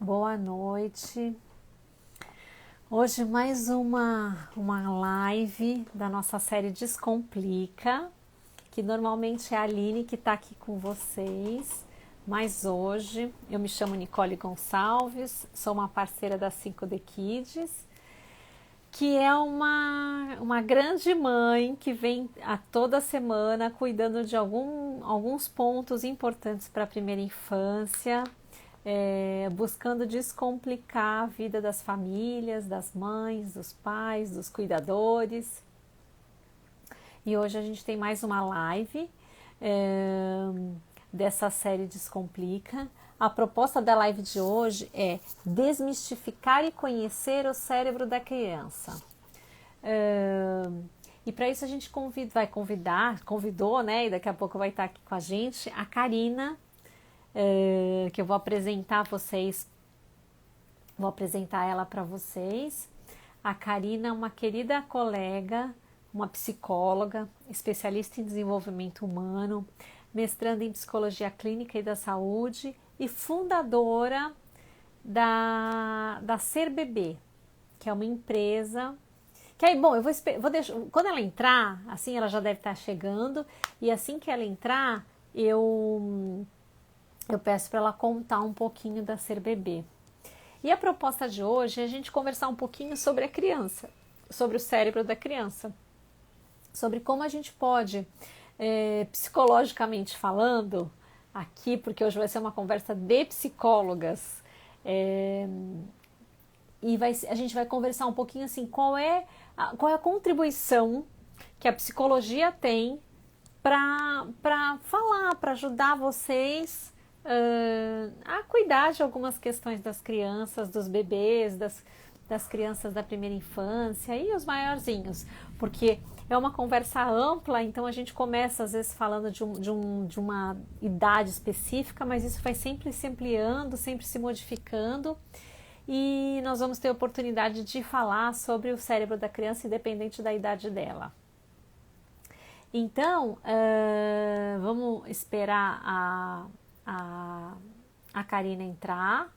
Boa noite. Hoje mais uma live da nossa série Descomplica, que normalmente é a Aline que está aqui com vocês, mas hoje eu me chamo Nicole Gonçalves, sou uma parceira da 5D Kids, que é uma grande mãe que vem a toda semana cuidando de alguns pontos importantes para a primeira infância, buscando descomplicar a vida das famílias, das mães, dos pais, dos cuidadores. E hoje a gente tem mais uma live dessa série Descomplica. A proposta da live de hoje é desmistificar e conhecer o cérebro da criança. E para isso a gente convidou, né? E daqui a pouco vai estar aqui com a gente a Karina, que eu vou apresentar ela para vocês. A Karina é uma querida colega, uma psicóloga, especialista em desenvolvimento humano, mestranda em psicologia clínica e da saúde e fundadora da Ser Bebê, que é uma empresa que aí, bom, vou deixar, quando ela entrar, assim, ela já deve estar chegando, e assim que ela entrar, eu peço para ela contar um pouquinho da Ser Bebê. E a proposta de hoje é a gente conversar um pouquinho sobre a criança, sobre o cérebro da criança, sobre como a gente pode, psicologicamente falando, aqui, porque hoje vai ser uma conversa de psicólogas, a gente vai conversar um pouquinho assim, qual é a contribuição que a psicologia tem para falar, para ajudar vocês a cuidar de algumas questões das crianças, dos bebês, das crianças da primeira infância e os maiorzinhos, porque é uma conversa ampla, então a gente começa às vezes falando de uma idade específica, mas isso vai sempre se ampliando, sempre se modificando, e nós vamos ter a oportunidade de falar sobre o cérebro da criança independente da idade dela. Então, vamos esperar a Karina entrar,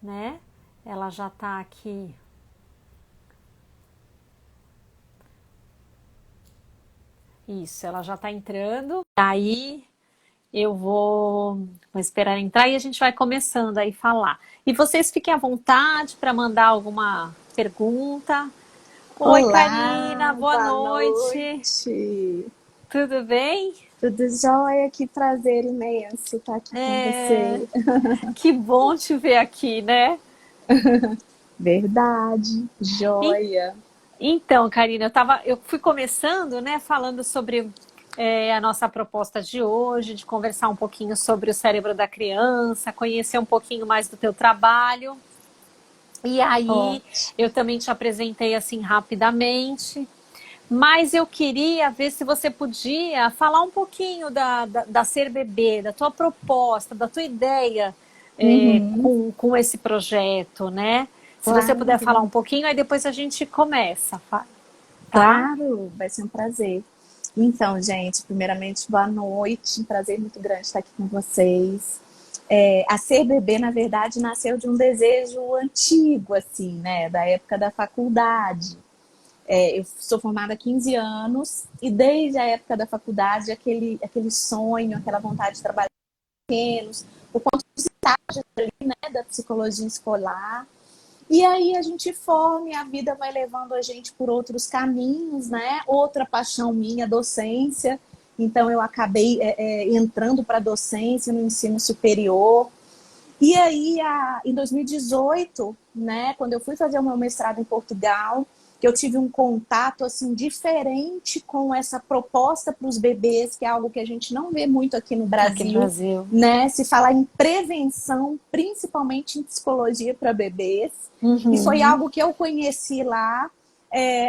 né? Ela já está aqui. Isso, ela já está entrando. Aí eu vou esperar entrar e a gente vai começando aí falar. E vocês fiquem à vontade para mandar alguma pergunta. Oi, Karina, Olá, boa boa noite. noite. Tudo bem? Tudo jóia? Que prazer imenso estar aqui com você. Que bom te ver aqui, né? Verdade, jóia. Então, Karina, eu fui começando, né, falando sobre a nossa proposta de hoje, de conversar um pouquinho sobre o cérebro da criança, conhecer um pouquinho mais do teu trabalho. E aí, Ótimo. eu também te apresentei assim rapidamente, mas eu queria ver se você podia falar um pouquinho da Ser Bebê, da tua proposta, da tua ideia Uhum, com esse projeto, né? Se você puder falar claro, um pouquinho, aí depois a gente começa, tá? claro, vai ser um prazer. Então, gente, primeiramente, boa noite. Um prazer muito grande estar aqui com vocês. A Ser Bebê, na verdade, nasceu de um desejo antigo, assim, né? Da época da faculdade. Eu sou formada há 15 anos e desde a época da faculdade, aquele sonho, aquela vontade de trabalhar com pequenos, por conta dos estágios ali, né, da psicologia escolar. E aí a gente forma e a vida vai levando a gente por outros caminhos, né? Outra paixão minha, docência. Então eu acabei entrando para a docência no ensino superior. E aí, em 2018, né, quando eu fui fazer o meu mestrado em Portugal, que eu tive um contato assim diferente com essa proposta para os bebês, que é algo que a gente não vê muito aqui no Aqui no Brasil, Brasil. né? Se falar em prevenção, principalmente em psicologia para bebês. E foi Uhum. algo que eu conheci lá.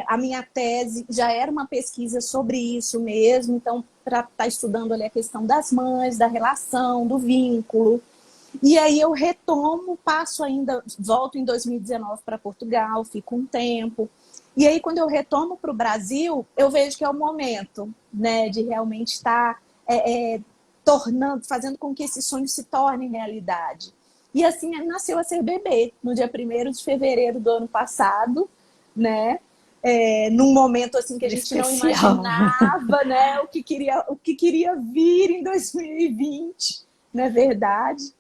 A minha tese já era uma pesquisa sobre isso mesmo, então para estar estudando ali a questão das mães, da relação, do vínculo. E aí eu retomo, passo ainda, volto em 2019 para Portugal, fico um tempo. E aí quando eu retomo para o Brasil, eu vejo que é o momento, né, de realmente estar tornando, fazendo com que esse sonho se torne realidade. E assim nasceu a Ser Bebê, no dia 1º de fevereiro do ano passado, né? Num momento assim que a gente não Especial. imaginava, né, o que queria vir em 2020, não é verdade?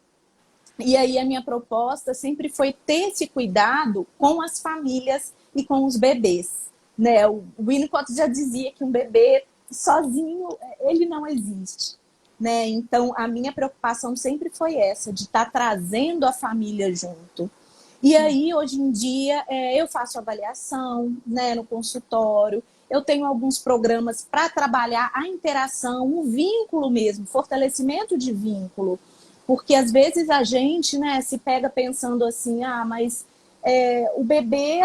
E aí a minha proposta sempre foi ter esse cuidado com as famílias e com os bebês, né? O Winnicott já dizia que um bebê sozinho, ele não existe, né? Então a minha preocupação sempre foi essa, de estar trazendo a família junto. E aí, hoje em dia, eu faço avaliação, né, no consultório, eu tenho alguns programas para trabalhar a interação, o vínculo mesmo, fortalecimento de vínculo. Porque às vezes a gente, né, se pega pensando assim, mas o bebê,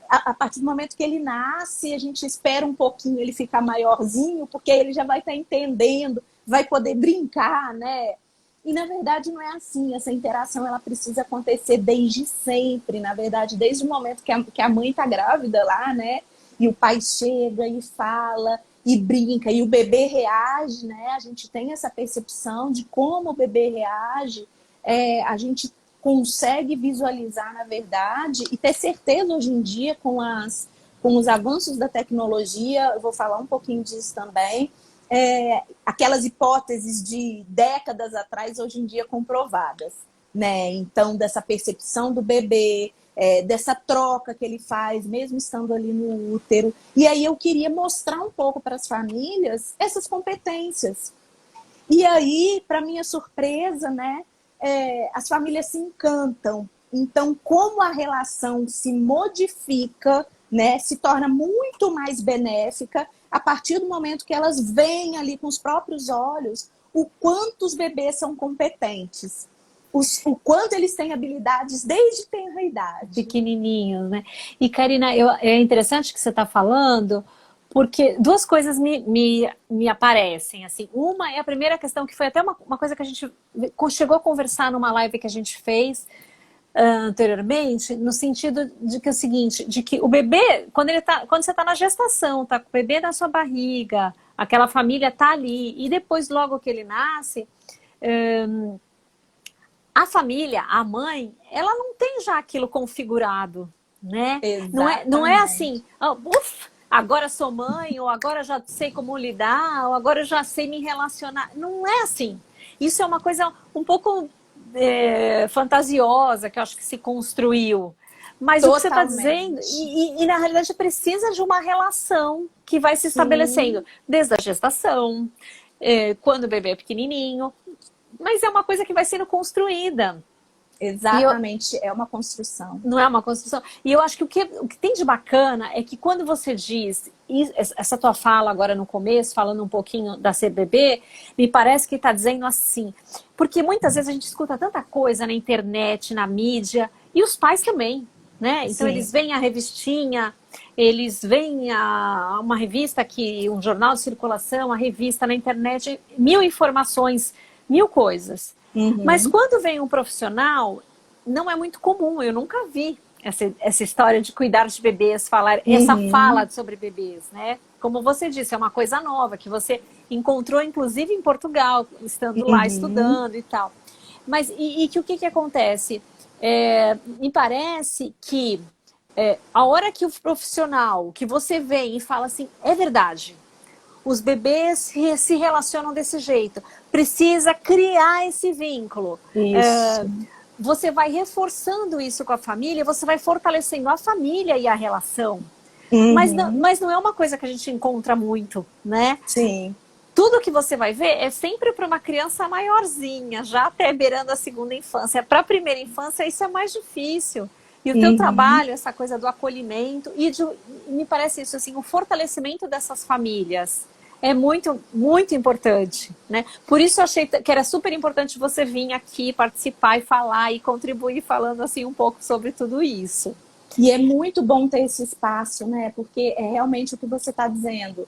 a partir do momento que ele nasce, a gente espera um pouquinho ele ficar maiorzinho, porque ele já vai estar entendendo, vai poder brincar, né? E na verdade não é assim, essa interação ela precisa acontecer desde sempre, na verdade, desde o momento que a mãe está grávida lá, né? E o pai chega e fala e brinca, e o bebê reage, né? A gente tem essa percepção de como o bebê reage, a gente consegue visualizar, na verdade, e ter certeza hoje em dia com os avanços da tecnologia, eu vou falar um pouquinho disso também, aquelas hipóteses de décadas atrás, hoje em dia comprovadas, né? Então, dessa percepção do bebê, dessa troca que ele faz, mesmo estando ali no útero. E aí eu queria mostrar um pouco para as famílias essas competências. E aí, para minha surpresa, né, as famílias se encantam. Então, como a relação se modifica, né, se torna muito mais benéfica a partir do momento que elas veem ali com os próprios olhos o quanto os bebês são competentes, o quanto eles têm habilidades desde tenra idade. Pequenininhos, né? E Karina, é interessante que você está falando, porque duas coisas me aparecem, assim. Uma é a primeira questão, que foi até uma coisa que a gente chegou a conversar numa live que a gente fez anteriormente, no sentido de que é o seguinte, de que o bebê, quando você está na gestação, tá com o bebê na sua barriga, aquela família tá ali, e depois logo que ele nasce, a família, a mãe, ela não tem já aquilo configurado, né? Não é assim, agora sou mãe, ou agora já sei como lidar, ou agora já sei me relacionar. Não é assim. Isso é uma coisa um pouco fantasiosa que eu acho que se construiu. Mas o que você está dizendo, e na realidade precisa de uma relação que vai se estabelecendo desde a gestação, quando o bebê é pequenininho, mas é uma coisa que vai sendo construída. Exatamente, é uma construção. Não é uma construção. E eu acho que o que tem de bacana é que quando você diz, essa tua fala agora no começo, falando um pouquinho da CBB, me parece que está dizendo assim, porque muitas vezes a gente escuta tanta coisa na internet, na mídia, e os pais também, né? Então eles veem a revistinha, eles veem uma revista, um jornal de circulação, a revista na internet, 1000 informações, 1000 coisas. Mas quando vem um profissional, não é muito comum, eu nunca vi essa história de cuidar de bebês, essa fala sobre bebês, né? Como você disse, é uma coisa nova, que você encontrou inclusive em Portugal, estando lá estudando e tal. Mas e que o que acontece? Me parece que a hora que o profissional, que você vem e fala assim, é verdade, os bebês se relacionam desse jeito. Precisa criar esse vínculo. Você vai reforçando isso com a família, você vai fortalecendo a família e a relação. Mas não é uma coisa que a gente encontra muito, né? Sim. Tudo que você vai ver é sempre para uma criança maiorzinha, já até beirando a segunda infância. Para a primeira infância, isso é mais difícil. E o teu trabalho, essa coisa do acolhimento, me parece isso, assim, o fortalecimento dessas famílias é muito, muito importante, né? Por isso eu achei que era super importante você vir aqui participar e falar e contribuir falando assim um pouco sobre tudo isso. E é muito bom ter esse espaço, né? Porque é realmente o que você está dizendo.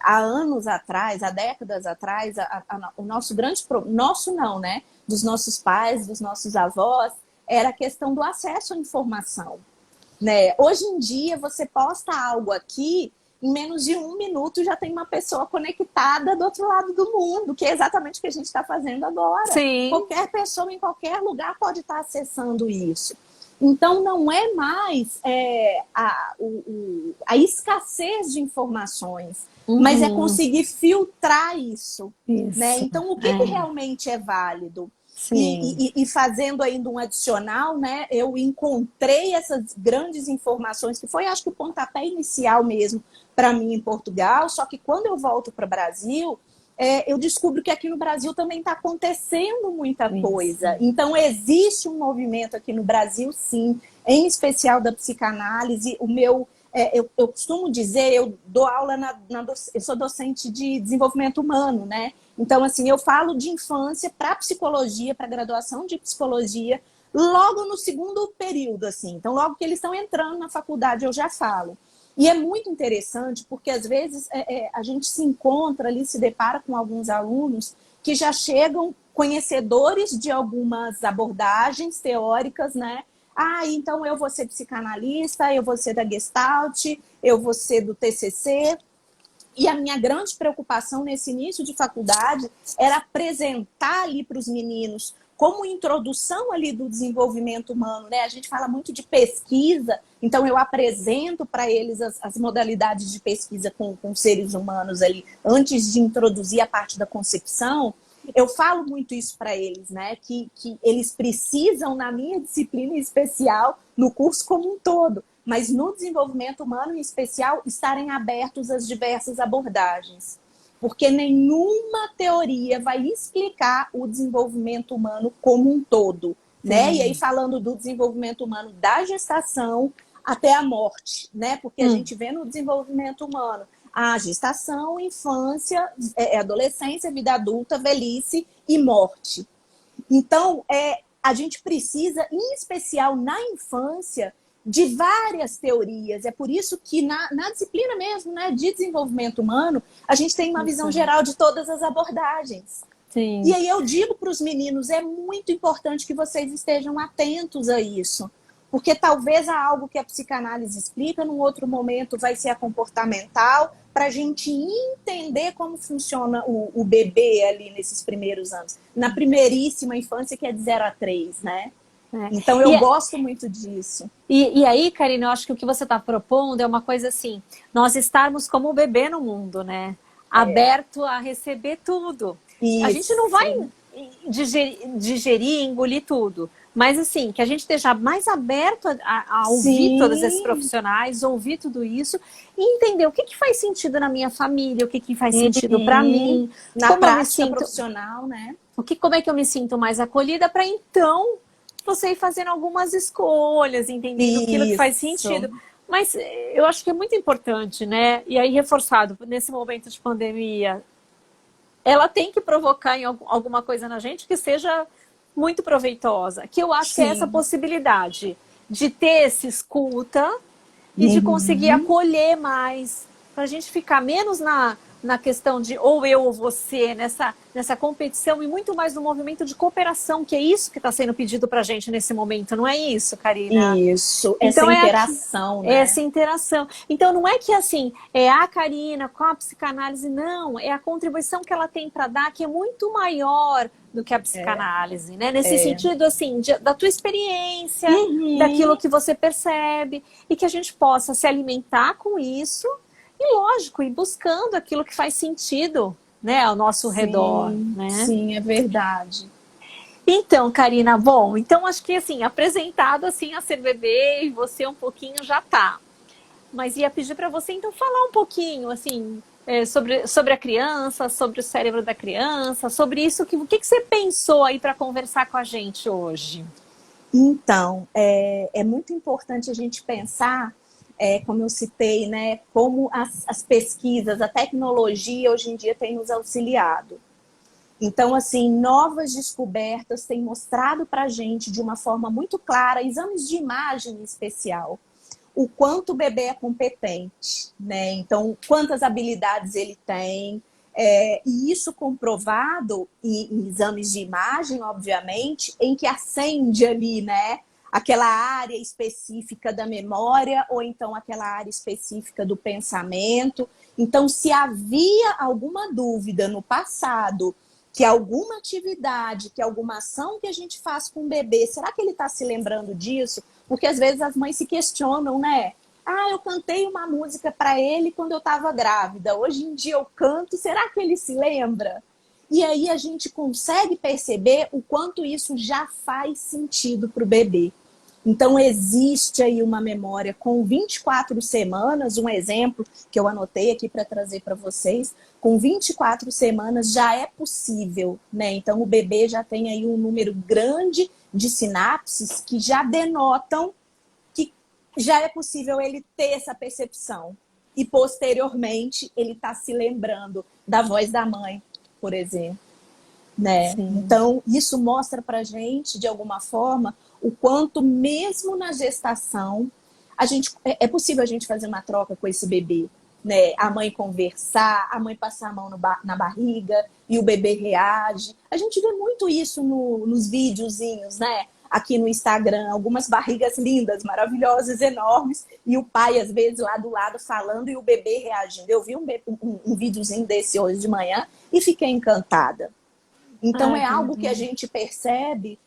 Há anos atrás, há décadas atrás, o nosso grande problema, nosso não, né? Dos nossos pais, dos nossos avós, era a questão do acesso à informação, né? Hoje em dia, você posta algo aqui em menos de 1 minuto já tem uma pessoa conectada do outro lado do mundo, que é exatamente o que a gente está fazendo agora. Sim. Qualquer pessoa em qualquer lugar pode estar acessando isso. Então, não é mais a escassez de informações, mas é conseguir filtrar isso. Né? Então, o que realmente é válido? E fazendo ainda um adicional, né, eu encontrei essas grandes informações, que foi, acho que, o pontapé inicial mesmo para mim em Portugal, só que quando eu volto para o Brasil, eu descubro que aqui no Brasil também está acontecendo muita coisa. Então, existe um movimento aqui no Brasil, sim, em especial da psicanálise. O meu, eu costumo dizer, eu dou aula, eu sou docente de desenvolvimento humano, né? Então, assim, eu falo de infância para psicologia, para graduação de psicologia, logo no segundo período, assim. Então, logo que eles estão entrando na faculdade, eu já falo. E é muito interessante, porque às vezes a gente se encontra ali, se depara com alguns alunos que já chegam conhecedores de algumas abordagens teóricas, né? Ah, então eu vou ser psicanalista, eu vou ser da Gestalt, eu vou ser do TCC. E a minha grande preocupação nesse início de faculdade era apresentar ali para os meninos como introdução ali do desenvolvimento humano, né? A gente fala muito de pesquisa, então eu apresento para eles as modalidades de pesquisa com seres humanos ali, antes de introduzir a parte da concepção. Eu falo muito isso para eles, né? Que eles precisam, na minha disciplina em especial, no curso como um todo, mas no desenvolvimento humano em especial, estarem abertos às diversas abordagens. Porque nenhuma teoria vai explicar o desenvolvimento humano como um todo, né? E aí falando do desenvolvimento humano da gestação até a morte, né? Porque a gente vê no desenvolvimento humano a gestação, infância, adolescência, vida adulta, velhice e morte. Então, a gente precisa, em especial na infância, de várias teorias. É por isso que na disciplina mesmo, né, de desenvolvimento humano, a gente tem uma visão geral de todas as abordagens. Sim. E aí eu digo para os meninos, é muito importante que vocês estejam atentos a isso. Porque talvez há algo que a psicanálise explica, num outro momento vai ser a comportamental, para a gente entender como funciona o bebê ali nesses primeiros anos. Na primeiríssima infância, que é de 0 a 3, né? Então eu gosto muito disso. E aí, Karina, eu acho que o que você está propondo é uma coisa assim, nós estarmos como o bebê no mundo, né? Aberto a receber tudo. Isso. A gente não vai digerir, engolir tudo. Mas assim, que a gente esteja mais aberto a ouvir todos esses profissionais, ouvir tudo isso e entender o que faz sentido na minha família, o que faz sentido para mim. Na prática profissional, né? Como é que eu me sinto mais acolhida para então você ir fazendo algumas escolhas, entendendo aquilo que faz sentido. Mas eu acho que é muito importante, né? E aí, reforçado, nesse momento de pandemia, ela tem que provocar em alguma coisa na gente que seja muito proveitosa. Que eu acho que é essa possibilidade de ter essa escuta e de conseguir acolher mais, para a gente ficar menos na questão de ou eu ou você, nessa competição, e muito mais no movimento de cooperação, que é isso que está sendo pedido para a gente nesse momento, não é isso, Karina? Isso, então, essa interação, né? Essa interação. Então não é que assim, é a Karina com a psicanálise, não, é a contribuição que ela tem para dar, que é muito maior do que a psicanálise, né? Nesse sentido, assim, da tua experiência, daquilo que você percebe, e que a gente possa se alimentar com isso. E lógico, ir buscando aquilo que faz sentido, né, ao nosso redor, né? Sim, é verdade. Então, Karina, bom, então acho que assim, apresentado assim a CBB e você um pouquinho já tá. Mas ia pedir para você então falar um pouquinho assim sobre a criança, sobre o cérebro da criança, sobre isso, o que você pensou aí para conversar com a gente hoje? Então, é muito importante a gente pensar, como eu citei, né, como as pesquisas, a tecnologia hoje em dia tem nos auxiliado. Então, assim, novas descobertas têm mostrado para a gente de uma forma muito clara, exames de imagem em especial, o quanto o bebê é competente, né? Então, quantas habilidades ele tem, e isso comprovado em exames de imagem, obviamente, em que acende ali, né, aquela área específica da memória ou então aquela área específica do pensamento. Então, se havia alguma dúvida no passado, que alguma atividade, que alguma ação que a gente faz com o bebê, será que ele está se lembrando disso? Porque às vezes as mães se questionam, né? Ah, eu cantei uma música para ele quando eu estava grávida. Hoje em dia eu canto, será que ele se lembra? E aí a gente consegue perceber o quanto isso já faz sentido para o bebê. Então existe aí uma memória com 24 semanas, um exemplo que eu anotei aqui para trazer para vocês, com 24 semanas já é possível, né? Então o bebê já tem aí um número grande de sinapses que já denotam que já é possível ele ter essa percepção. E posteriormente ele está se lembrando da voz da mãe, por exemplo, né? Então, isso mostra pra gente, de alguma forma, o quanto, mesmo na gestação, é possível a gente fazer uma troca com esse bebê, né? A mãe conversar, a mãe passar a mão na barriga e o bebê reage. A gente vê muito isso nos videozinhos, né? Aqui no Instagram, algumas barrigas lindas, maravilhosas, enormes, e o pai, às vezes, lá do lado falando e o bebê reagindo. Eu vi um videozinho desse hoje de manhã e fiquei encantada. Então, é algo que a gente percebe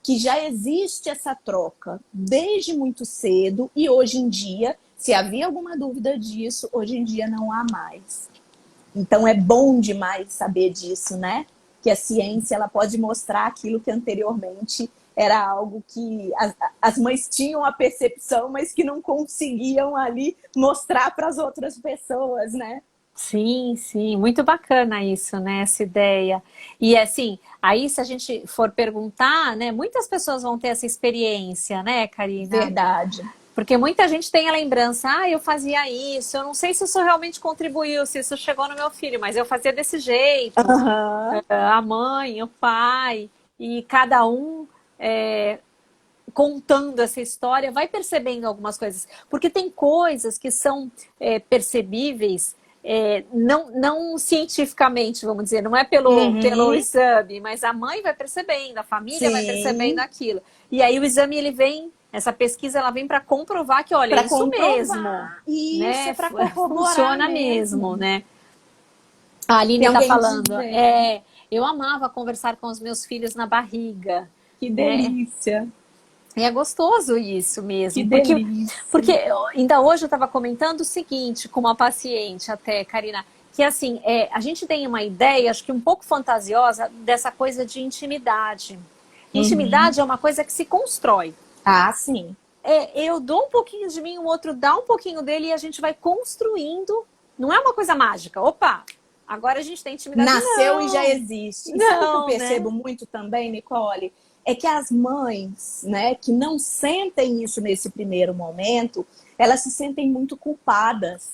que já existe essa troca desde muito cedo e hoje em dia, se havia alguma dúvida disso, hoje em dia não há mais. Então, é bom demais saber disso, né? Que a ciência ela pode mostrar aquilo que anteriormente era algo que as mães tinham a percepção, mas que não conseguiam ali mostrar para as outras pessoas, né? Sim, sim, muito bacana isso, né, essa ideia. E assim, aí se a gente for perguntar, né, muitas pessoas vão ter essa experiência, né, Karina? Verdade. Porque muita gente tem a lembrança, eu fazia isso, eu não sei se isso realmente contribuiu, se isso chegou no meu filho, mas eu fazia desse jeito. Uhum. A mãe, o pai, e cada um contando essa história, vai percebendo algumas coisas. Porque tem coisas que são percebíveis não cientificamente, vamos dizer, não é pelo exame, mas a mãe vai percebendo, a família vai percebendo aquilo. E aí o exame, ele vem, essa pesquisa, ela vem para comprovar que, olha, é isso mesmo. Isso, né? para corroborar funciona mesmo, né? A Aline está falando, eu amava conversar com os meus filhos na barriga. Que delícia! E é gostoso isso mesmo. Que delícia! Porque ainda hoje eu estava comentando o seguinte com uma paciente até, Karina, que assim, a gente tem uma ideia, acho que um pouco fantasiosa, dessa coisa de intimidade. Intimidade é uma coisa que se constrói. Ah, sim. Eu dou um pouquinho de mim, o outro dá um pouquinho dele e a gente vai construindo. Não é uma coisa mágica. Opa, agora a gente tem intimidade. Nasceu e já existe. E sabe o que eu percebo muito também, Nicole? É que as mães, né, que não sentem isso nesse primeiro momento, elas se sentem muito culpadas.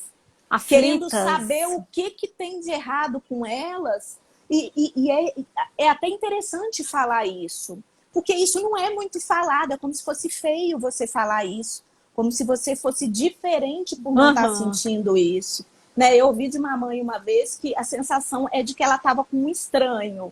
Aflitas. Querendo saber o que tem de errado com elas. E é até interessante falar isso. Porque isso não é muito falado. É como se fosse feio você falar isso. Como se você fosse diferente por não estar sentindo isso. Né? Eu ouvi de uma mãe uma vez que a sensação é de que ela estava com um estranho.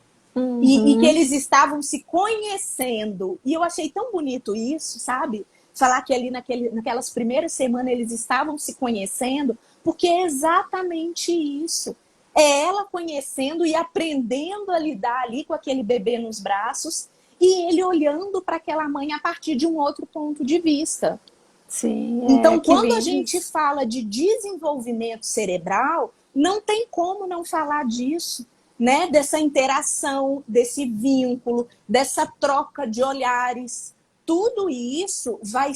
E que eles estavam se conhecendo. E eu achei tão bonito isso, sabe? Falar que ali naquelas primeiras semanas eles estavam se conhecendo, porque é exatamente isso. É ela conhecendo e aprendendo a lidar ali com aquele bebê nos braços e ele olhando para aquela mãe a partir de um outro ponto de vista. Sim, então, quando a gente fala de desenvolvimento cerebral, não tem como não falar disso. Né, dessa interação, desse vínculo, dessa troca de olhares. Tudo isso vai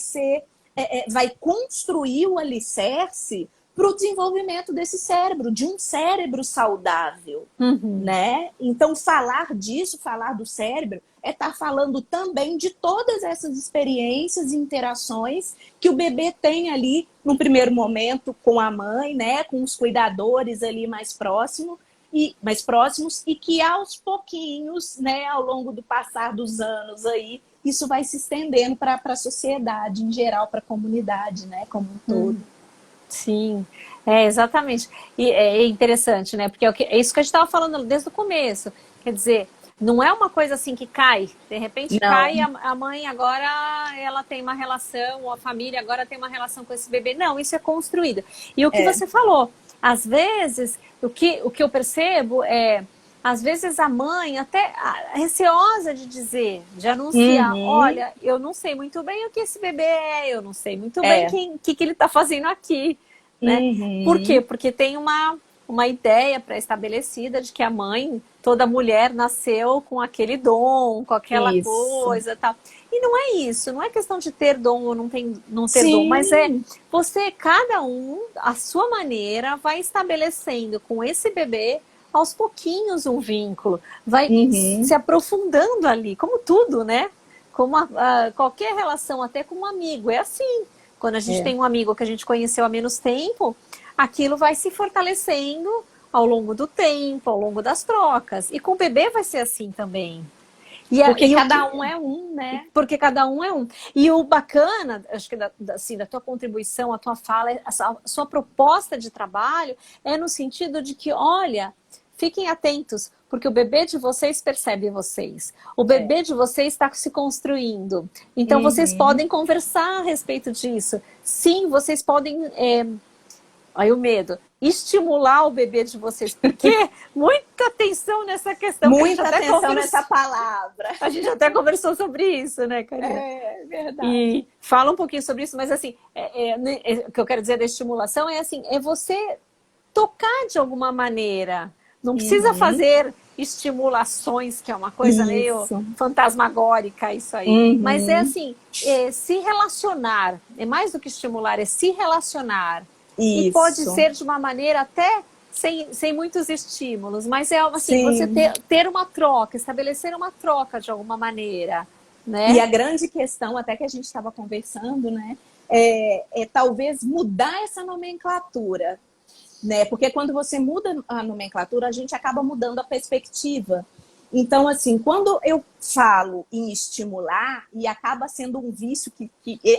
construir o alicerce para o desenvolvimento desse cérebro, de um cérebro saudável. Né? Então, falar disso, falar do cérebro, é estar falando também de todas essas experiências e interações que o bebê tem ali no primeiro momento com a mãe, né, com os cuidadores ali mais próximos, e que aos pouquinhos, né, ao longo do passar dos anos aí, isso vai se estendendo para a sociedade em geral, para a comunidade, né, como um todo. Sim, exatamente. E é interessante, né, porque é isso que a gente estava falando desde o começo. Quer dizer, Não é uma coisa assim que cai. De repente cai Não, a mãe agora ela tem uma relação, ou a família agora tem uma relação com esse bebê. Não, isso é construído. E o que é. você falou, às vezes, o que eu percebo é, às vezes a mãe até receosa de dizer, de anunciar, Uhum, olha, eu não sei muito bem o que esse bebê é, eu não sei muito bem é. que ele está fazendo aqui, né? Por quê? Uhum, Porque tem uma ideia pré-estabelecida de que a mãe, toda mulher nasceu com aquele dom, com aquela isso. coisa, tal. E não é isso, não é questão de ter dom ou não ter dom, mas é Sim. você, cada um, a sua maneira, vai estabelecendo com esse bebê aos pouquinhos um vínculo, vai se Uhum, aprofundando ali, como tudo, né? Como qualquer relação, até com um amigo, é assim. Quando a gente é. tem um amigo que a gente conheceu há menos tempo, aquilo vai se fortalecendo ao longo do tempo, ao longo das trocas. E com o bebê vai ser assim também. Porque E o que, cada um é um, né? porque cada um é um. E o bacana, acho que assim, da tua contribuição, a tua fala, a sua proposta de trabalho é no sentido de que, olha, fiquem atentos, porque o bebê de vocês percebe vocês. O É. bebê de vocês está se construindo. Então, vocês Uhum. podem conversar a respeito disso. Sim, vocês podem aí o medo. Estimular o bebê de vocês. Porque muita atenção nessa questão que Muita atenção nessa palavra. a gente até conversou sobre isso, né, Karina? É verdade. E fala um pouquinho sobre isso, mas assim, o que eu quero dizer da estimulação é assim, é você tocar de alguma maneira. Não precisa Uhum. fazer estimulações, que é uma coisa meio Isso. fantasmagórica isso aí. Mas é Uhum. assim, se relacionar. É mais do que estimular, é se relacionar. E pode Isso. ser de uma maneira até sem muitos estímulos, mas é assim, você Sim. ter uma troca, estabelecer uma troca de alguma maneira, E né? a grande questão, até que a gente estava conversando, né, é talvez mudar essa nomenclatura, né? Porque quando você muda a nomenclatura, a gente acaba mudando a perspectiva. Então, assim, quando eu falo em estimular, e acaba sendo um vício que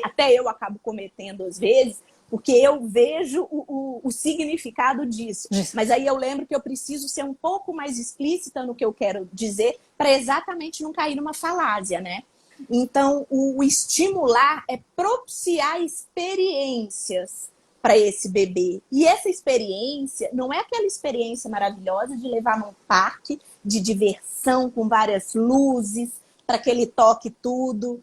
até eu acabo cometendo às vezes, porque eu vejo o significado disso. Mas aí eu lembro que eu preciso ser um pouco mais explícita no que eu quero dizer, para exatamente não cair numa falásia, né? Então, o estimular é propiciar experiências para esse bebê. E essa experiência não é aquela experiência maravilhosa de levar num parque de diversão com várias luzes, para que ele toque tudo.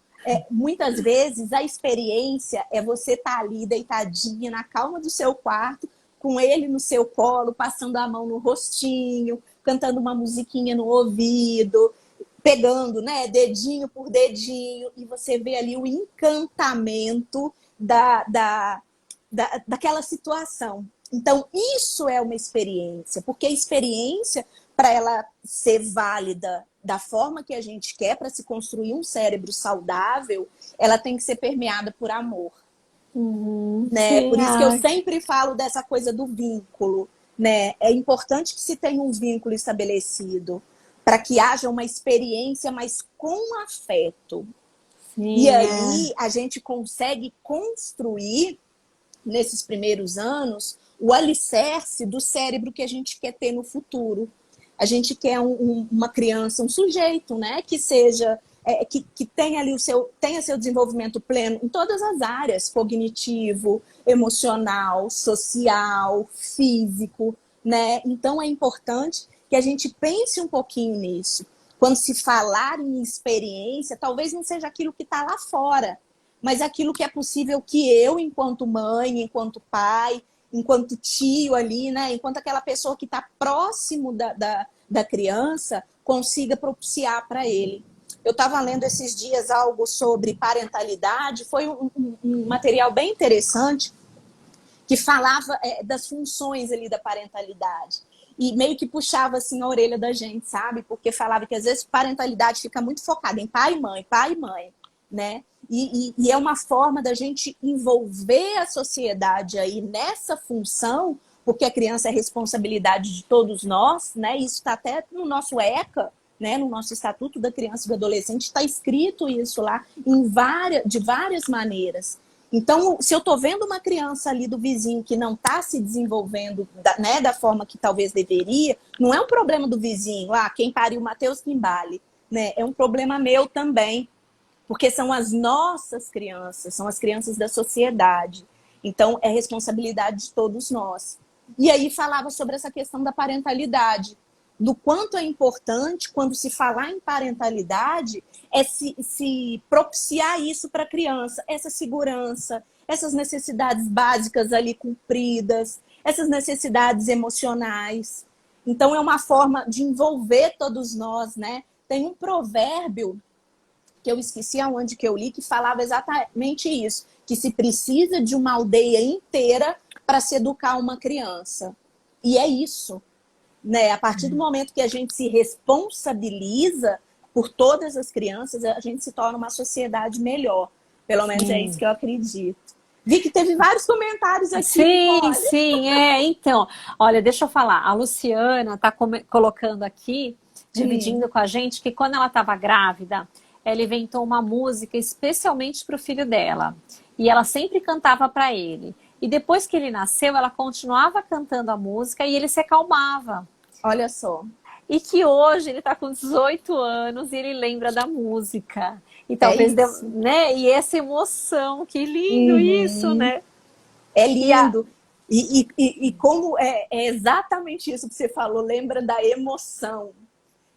Muitas vezes a experiência é você estar ali deitadinha na calma do seu quarto, com ele no seu colo, passando a mão no rostinho, cantando uma musiquinha no ouvido, pegando, né, dedinho por dedinho, e você vê ali o encantamento daquela situação. Então, isso é uma experiência, porque a experiência, para ela ser válida da forma que a gente quer, para se construir um cérebro saudável, ela tem que ser permeada por amor. Né? Sim, Por isso que eu sempre falo dessa coisa do vínculo. Né? É importante que se tenha um vínculo estabelecido para que haja uma experiência, mas com afeto. E sim, aí a gente consegue construir, nesses primeiros anos, o alicerce do cérebro que a gente quer ter no futuro. A gente quer uma criança, um sujeito, né, que seja que tenha ali tenha seu desenvolvimento pleno em todas as áreas, cognitivo, emocional, social, físico, né? Então é importante que a gente pense um pouquinho nisso. Quando se falar em experiência, talvez não seja aquilo que está lá fora, mas aquilo que é possível que eu, enquanto mãe, enquanto pai, enquanto tio ali, né, enquanto aquela pessoa que está próximo da criança, consiga propiciar para ele. Eu estava lendo esses dias algo sobre parentalidade, foi um material bem interessante, que falava das funções ali da parentalidade. E meio que puxava assim a orelha da gente, sabe? Porque falava que às vezes parentalidade fica muito focada em pai e mãe, né? E é uma forma da gente envolver a sociedade aí nessa função, porque a criança é responsabilidade de todos nós, né? Isso está até no nosso ECA, né? No nosso Estatuto da Criança e do Adolescente, está escrito isso lá de várias maneiras. Então, se eu estou vendo uma criança ali do vizinho que não está se desenvolvendo da forma que talvez deveria, não é um problema do vizinho, quem pariu Mateus que embale, né? É um problema meu também, porque são as nossas crianças, são as crianças da sociedade. Então, é responsabilidade de todos nós. E aí falava sobre essa questão da parentalidade, do quanto é importante, quando se falar em parentalidade, é se propiciar isso para a criança, essa segurança, essas necessidades básicas ali cumpridas, essas necessidades emocionais. Então, é uma forma de envolver todos nós, né? Tem um provérbio que eu esqueci aonde que eu li, que falava exatamente isso, que se precisa de uma aldeia inteira para se educar uma criança. E é isso. Né? A partir do momento que a gente se responsabiliza por todas as crianças, a gente se torna uma sociedade melhor. Pelo menos é isso que eu acredito. Vi que teve vários comentários aqui. Sim, então. Olha, deixa eu falar. A Luciana está colocando aqui, dividindo com a gente, que quando ela estava grávida, ela inventou uma música especialmente para o filho dela. E ela sempre cantava para ele. E depois que ele nasceu, ela continuava cantando a música e ele se acalmava. Olha só. E que hoje ele está com 18 anos e ele lembra da música. E talvez, né? E essa emoção, que lindo isso, né? É lindo. E como é exatamente isso que você falou, lembra da emoção.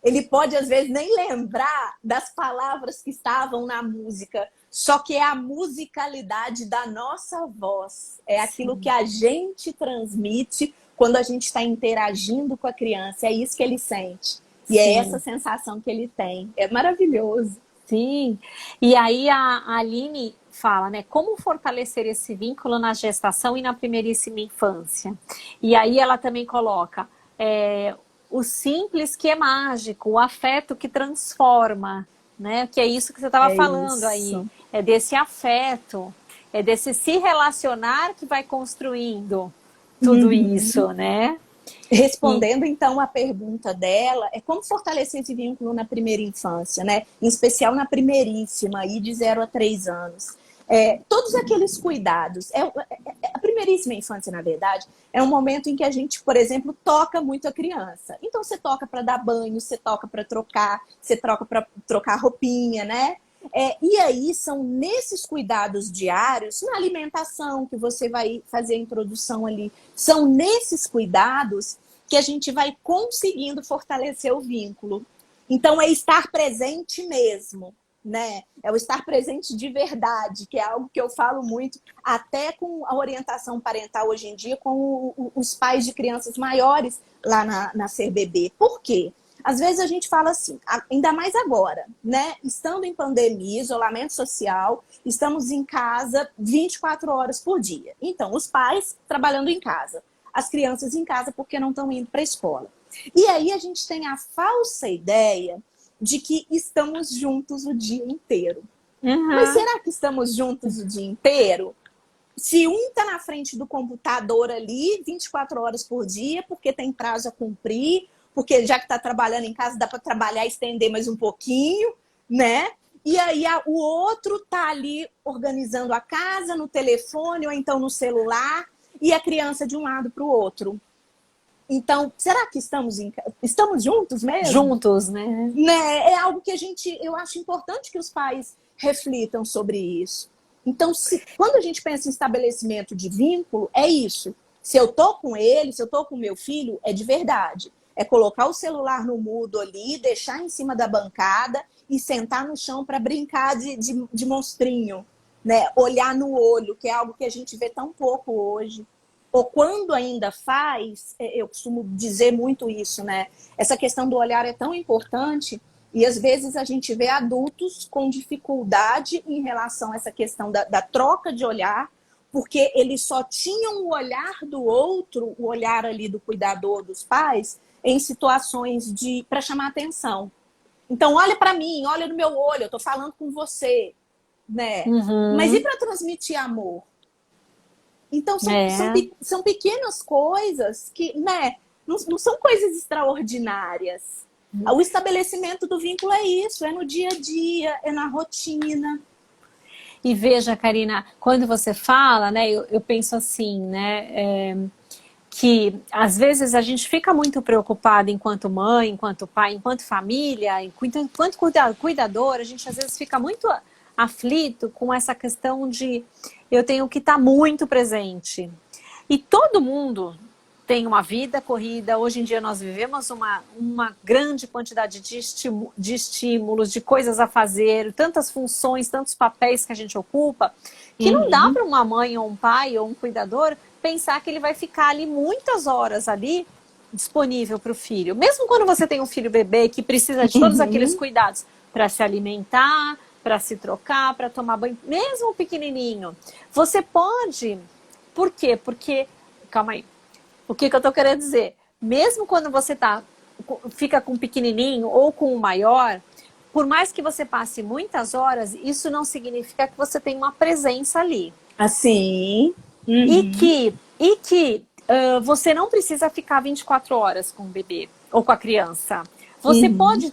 Ele pode, às vezes, nem lembrar das palavras que estavam na música, só que é a musicalidade da nossa voz. É aquilo que a gente transmite quando a gente está interagindo com a criança. É isso que ele sente. E é essa sensação que ele tem. É maravilhoso. Sim. E aí a Aline fala, né? Como fortalecer esse vínculo na gestação e na primeiríssima infância? E aí ela também coloca... o simples que é mágico, o afeto que transforma, né? Que é isso que você estava falando aí. É desse afeto, é desse se relacionar que vai construindo tudo isso, né? Respondendo, então, a pergunta dela, é como fortalecer esse vínculo na primeira infância, né? Em especial na primeiríssima, aí de 0 a 3 anos. Todos aqueles cuidados. A primeiríssima infância, na verdade, é um momento em que a gente, por exemplo, toca muito a criança. Então, você toca para dar banho, você toca para trocar, você troca para trocar roupinha, né? E aí, são nesses cuidados diários, na alimentação, que você vai fazer a introdução ali, são nesses cuidados que a gente vai conseguindo fortalecer o vínculo. Então, é estar presente mesmo. Né? É o estar presente de verdade, que é algo que eu falo muito, até com a orientação parental hoje em dia, com os pais de crianças maiores lá na CBB. Por quê? Às vezes a gente fala assim, ainda mais agora, né? Estando em pandemia, isolamento social, estamos em casa 24 horas por dia. Então, os pais trabalhando em casa, as crianças em casa porque não estão indo para a escola. E aí a gente tem a falsa ideia de que estamos juntos o dia inteiro. Mas será que estamos juntos o dia inteiro? Se um está na frente do computador ali 24 horas por dia, porque tem prazo a cumprir, porque já que está trabalhando em casa, dá para trabalhar e estender mais um pouquinho, né? E aí o outro está ali organizando a casa, no telefone ou então no celular, e a criança de um lado para o outro. Então, será que estamos juntos mesmo? Juntos, né? É algo que eu acho importante que os pais reflitam sobre isso. Então, quando a gente pensa em estabelecimento de vínculo, é isso. Se eu tô com ele, se eu tô com meu filho, é de verdade. É colocar o celular no mudo ali, deixar em cima da bancada e sentar no chão para brincar de monstrinho, né? Olhar no olho, que é algo que a gente vê tão pouco hoje. Ou quando ainda faz, eu costumo dizer muito isso, né? Essa questão do olhar é tão importante e às vezes a gente vê adultos com dificuldade em relação a essa questão da troca de olhar, porque eles só tinham o olhar do outro, o olhar ali do cuidador dos pais, em situações para chamar atenção. Então, olha para mim, olha no meu olho, eu tô falando com você, né? Mas e para transmitir amor? Então, são pequenas coisas que, né, não são coisas extraordinárias. O estabelecimento do vínculo é isso, é no dia a dia, é na rotina. E veja, Karina, quando você fala, né, eu penso assim, né, que às vezes a gente fica muito preocupada enquanto mãe, enquanto pai, enquanto família, enquanto cuidador, a gente às vezes fica muito aflito com essa questão de eu tenho que estar muito presente. E todo mundo tem uma vida corrida. Hoje em dia nós vivemos uma grande quantidade de estímulos, de coisas a fazer, tantas funções, tantos papéis que a gente ocupa, que não dá para uma mãe ou um pai ou um cuidador pensar que ele vai ficar ali muitas horas ali disponível para o filho. Mesmo quando você tem um filho bebê que precisa de todos aqueles cuidados para se alimentar, para se trocar, para tomar banho, mesmo pequenininho. Você pode... Por quê? Porque... Calma aí. O que eu estou querendo dizer? Mesmo quando você fica com o pequenininho ou com o maior, por mais que você passe muitas horas, isso não significa que você tem uma presença ali. Assim. E que você não precisa ficar 24 horas com o bebê ou com a criança. Você pode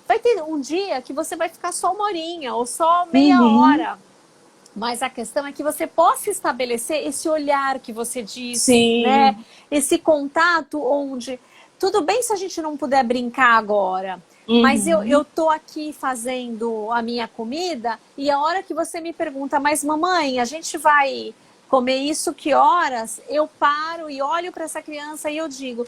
vai ter um dia que você vai ficar só 1 horinha ou só meia hora. Mas a questão é que você possa estabelecer esse olhar que você disse, né? Esse contato onde... Tudo bem se a gente não puder brincar agora, mas eu tô aqui fazendo a minha comida e a hora que você me pergunta, mas mamãe, a gente vai comer isso que horas? Eu paro e olho para essa criança e eu digo...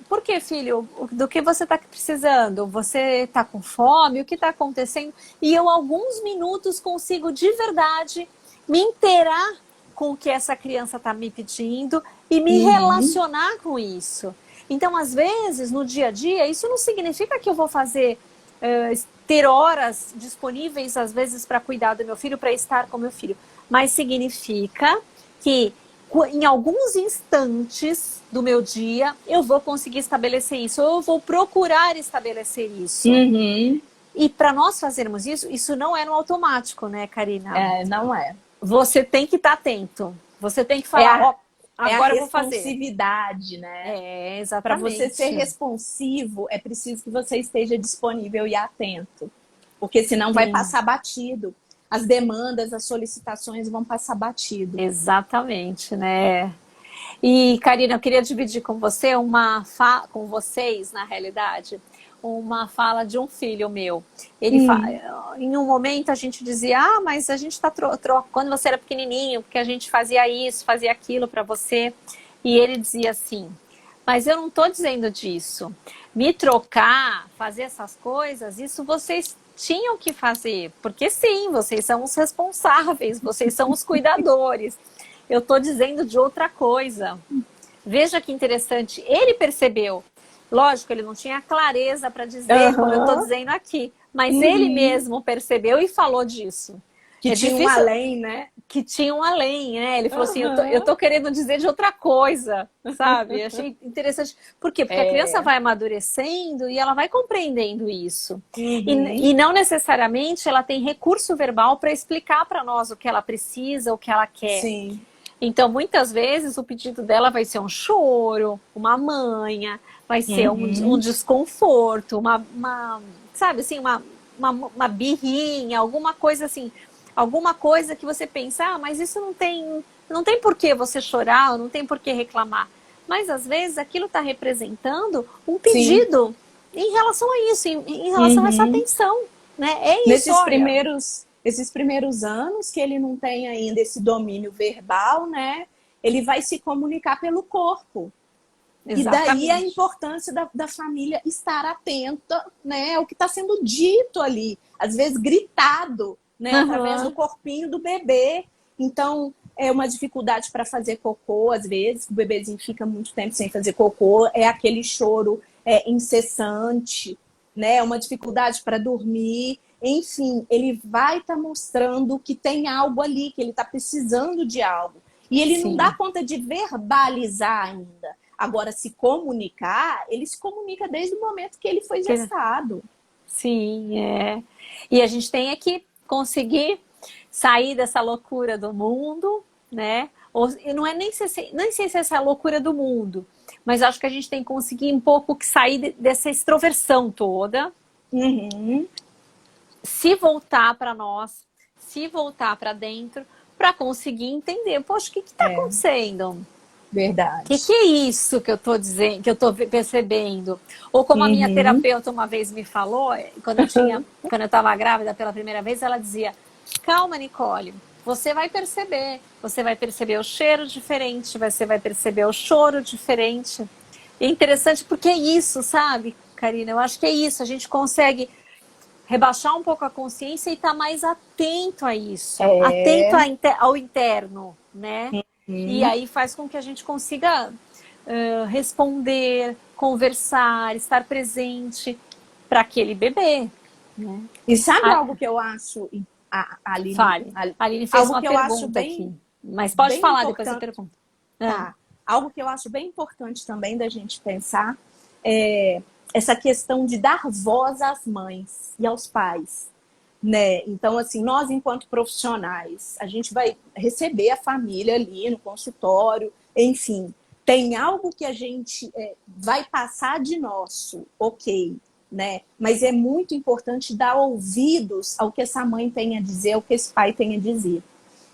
Por que, filho? Do que você está precisando? Você está com fome? O que está acontecendo? E eu, alguns minutos, consigo de verdade me inteirar com o que essa criança está me pedindo e me relacionar com isso. Então, às vezes, no dia a dia, isso não significa que eu vou ter horas disponíveis, às vezes, para cuidar do meu filho, para estar com meu filho. Mas significa que em alguns instantes do meu dia, eu vou conseguir estabelecer isso, ou eu vou procurar estabelecer isso. E para nós fazermos isso, isso não é no automático, né, Karina? Não é. Você tem que estar atento. Você tem que falar, agora eu vou fazer. É a responsividade, né? Exatamente. Para você ser responsivo, é preciso que você esteja disponível e atento. Porque senão vai passar batido. As demandas, as solicitações vão passar batido. Exatamente, né? E, Karina, eu queria dividir com você com vocês, na realidade, uma fala de um filho meu. Ele em um momento a gente dizia, mas a gente está quando você era pequenininho, porque a gente fazia isso, fazia aquilo para você. E ele dizia assim, mas eu não estou dizendo disso. Me trocar, fazer essas coisas, isso vocês tinham que fazer, porque sim, vocês são os responsáveis, vocês são os cuidadores. Eu estou dizendo de outra coisa. Veja que interessante, ele percebeu. Lógico, ele não tinha clareza para dizer como eu estou dizendo aqui, mas ele mesmo percebeu e falou disso. Que tinha um além, né? Que tinha um além, né? Ele falou assim, eu tô querendo dizer de outra coisa, sabe? Achei interessante. Por quê? Porque a criança vai amadurecendo e ela vai compreendendo isso. E não necessariamente ela tem recurso verbal para explicar para nós o que ela precisa, o que ela quer. Sim. Então, muitas vezes, o pedido dela vai ser um choro, uma manha, vai ser um desconforto, sabe assim, uma birrinha, alguma coisa assim, alguma coisa que você pensa, mas isso não tem por que você chorar, não tem por que reclamar. Mas, às vezes, aquilo está representando um pedido em relação a isso, em relação a essa atenção, né? É isso, Esses primeiros anos que ele não tem ainda esse domínio verbal, né? Ele vai se comunicar pelo corpo. Exatamente. E daí a importância da família estar atenta, né, ao que está sendo dito ali. Às vezes gritado, né, através do corpinho do bebê. Então, é uma dificuldade para fazer cocô, às vezes. O bebezinho fica muito tempo sem fazer cocô. É aquele choro incessante, né? É uma dificuldade para dormir. Enfim, ele vai estar mostrando que tem algo ali, que ele está precisando de algo. E ele não dá conta de verbalizar ainda. Agora, se comunicar, ele se comunica desde o momento que ele foi gestado. Sim, E a gente tem que conseguir sair dessa loucura do mundo, né? Não é nem sei se é essa loucura do mundo, mas acho que a gente tem que conseguir um pouco sair dessa extroversão toda. Se voltar para nós, se voltar para dentro para conseguir entender, poxa, o que está acontecendo? Verdade. O que é isso que eu estou dizendo, que eu estou percebendo? Ou como a minha terapeuta uma vez me falou, quando eu estava grávida pela primeira vez, ela dizia: calma, Nicole, você vai perceber o cheiro diferente, você vai perceber o choro diferente. É interessante porque é isso, sabe, Karina? Eu acho que é isso, a gente consegue rebaixar um pouco a consciência e estar mais atento a isso, atento ao interno, né? E aí faz com que a gente consiga responder, conversar, estar presente para aquele bebê. Né? E sabe algo que eu acho, Aline? Fale. A Aline fez uma pergunta aqui. Mas pode falar, depois eu pergunto. Tá. Algo que eu acho bem importante também da gente pensar é essa questão de dar voz às mães e aos pais. Né? Então, assim, nós enquanto profissionais, a gente vai receber a família ali no consultório, enfim, tem algo que a gente vai passar de nosso, ok, né? Mas é muito importante dar ouvidos ao que essa mãe tem a dizer, ao que esse pai tem a dizer.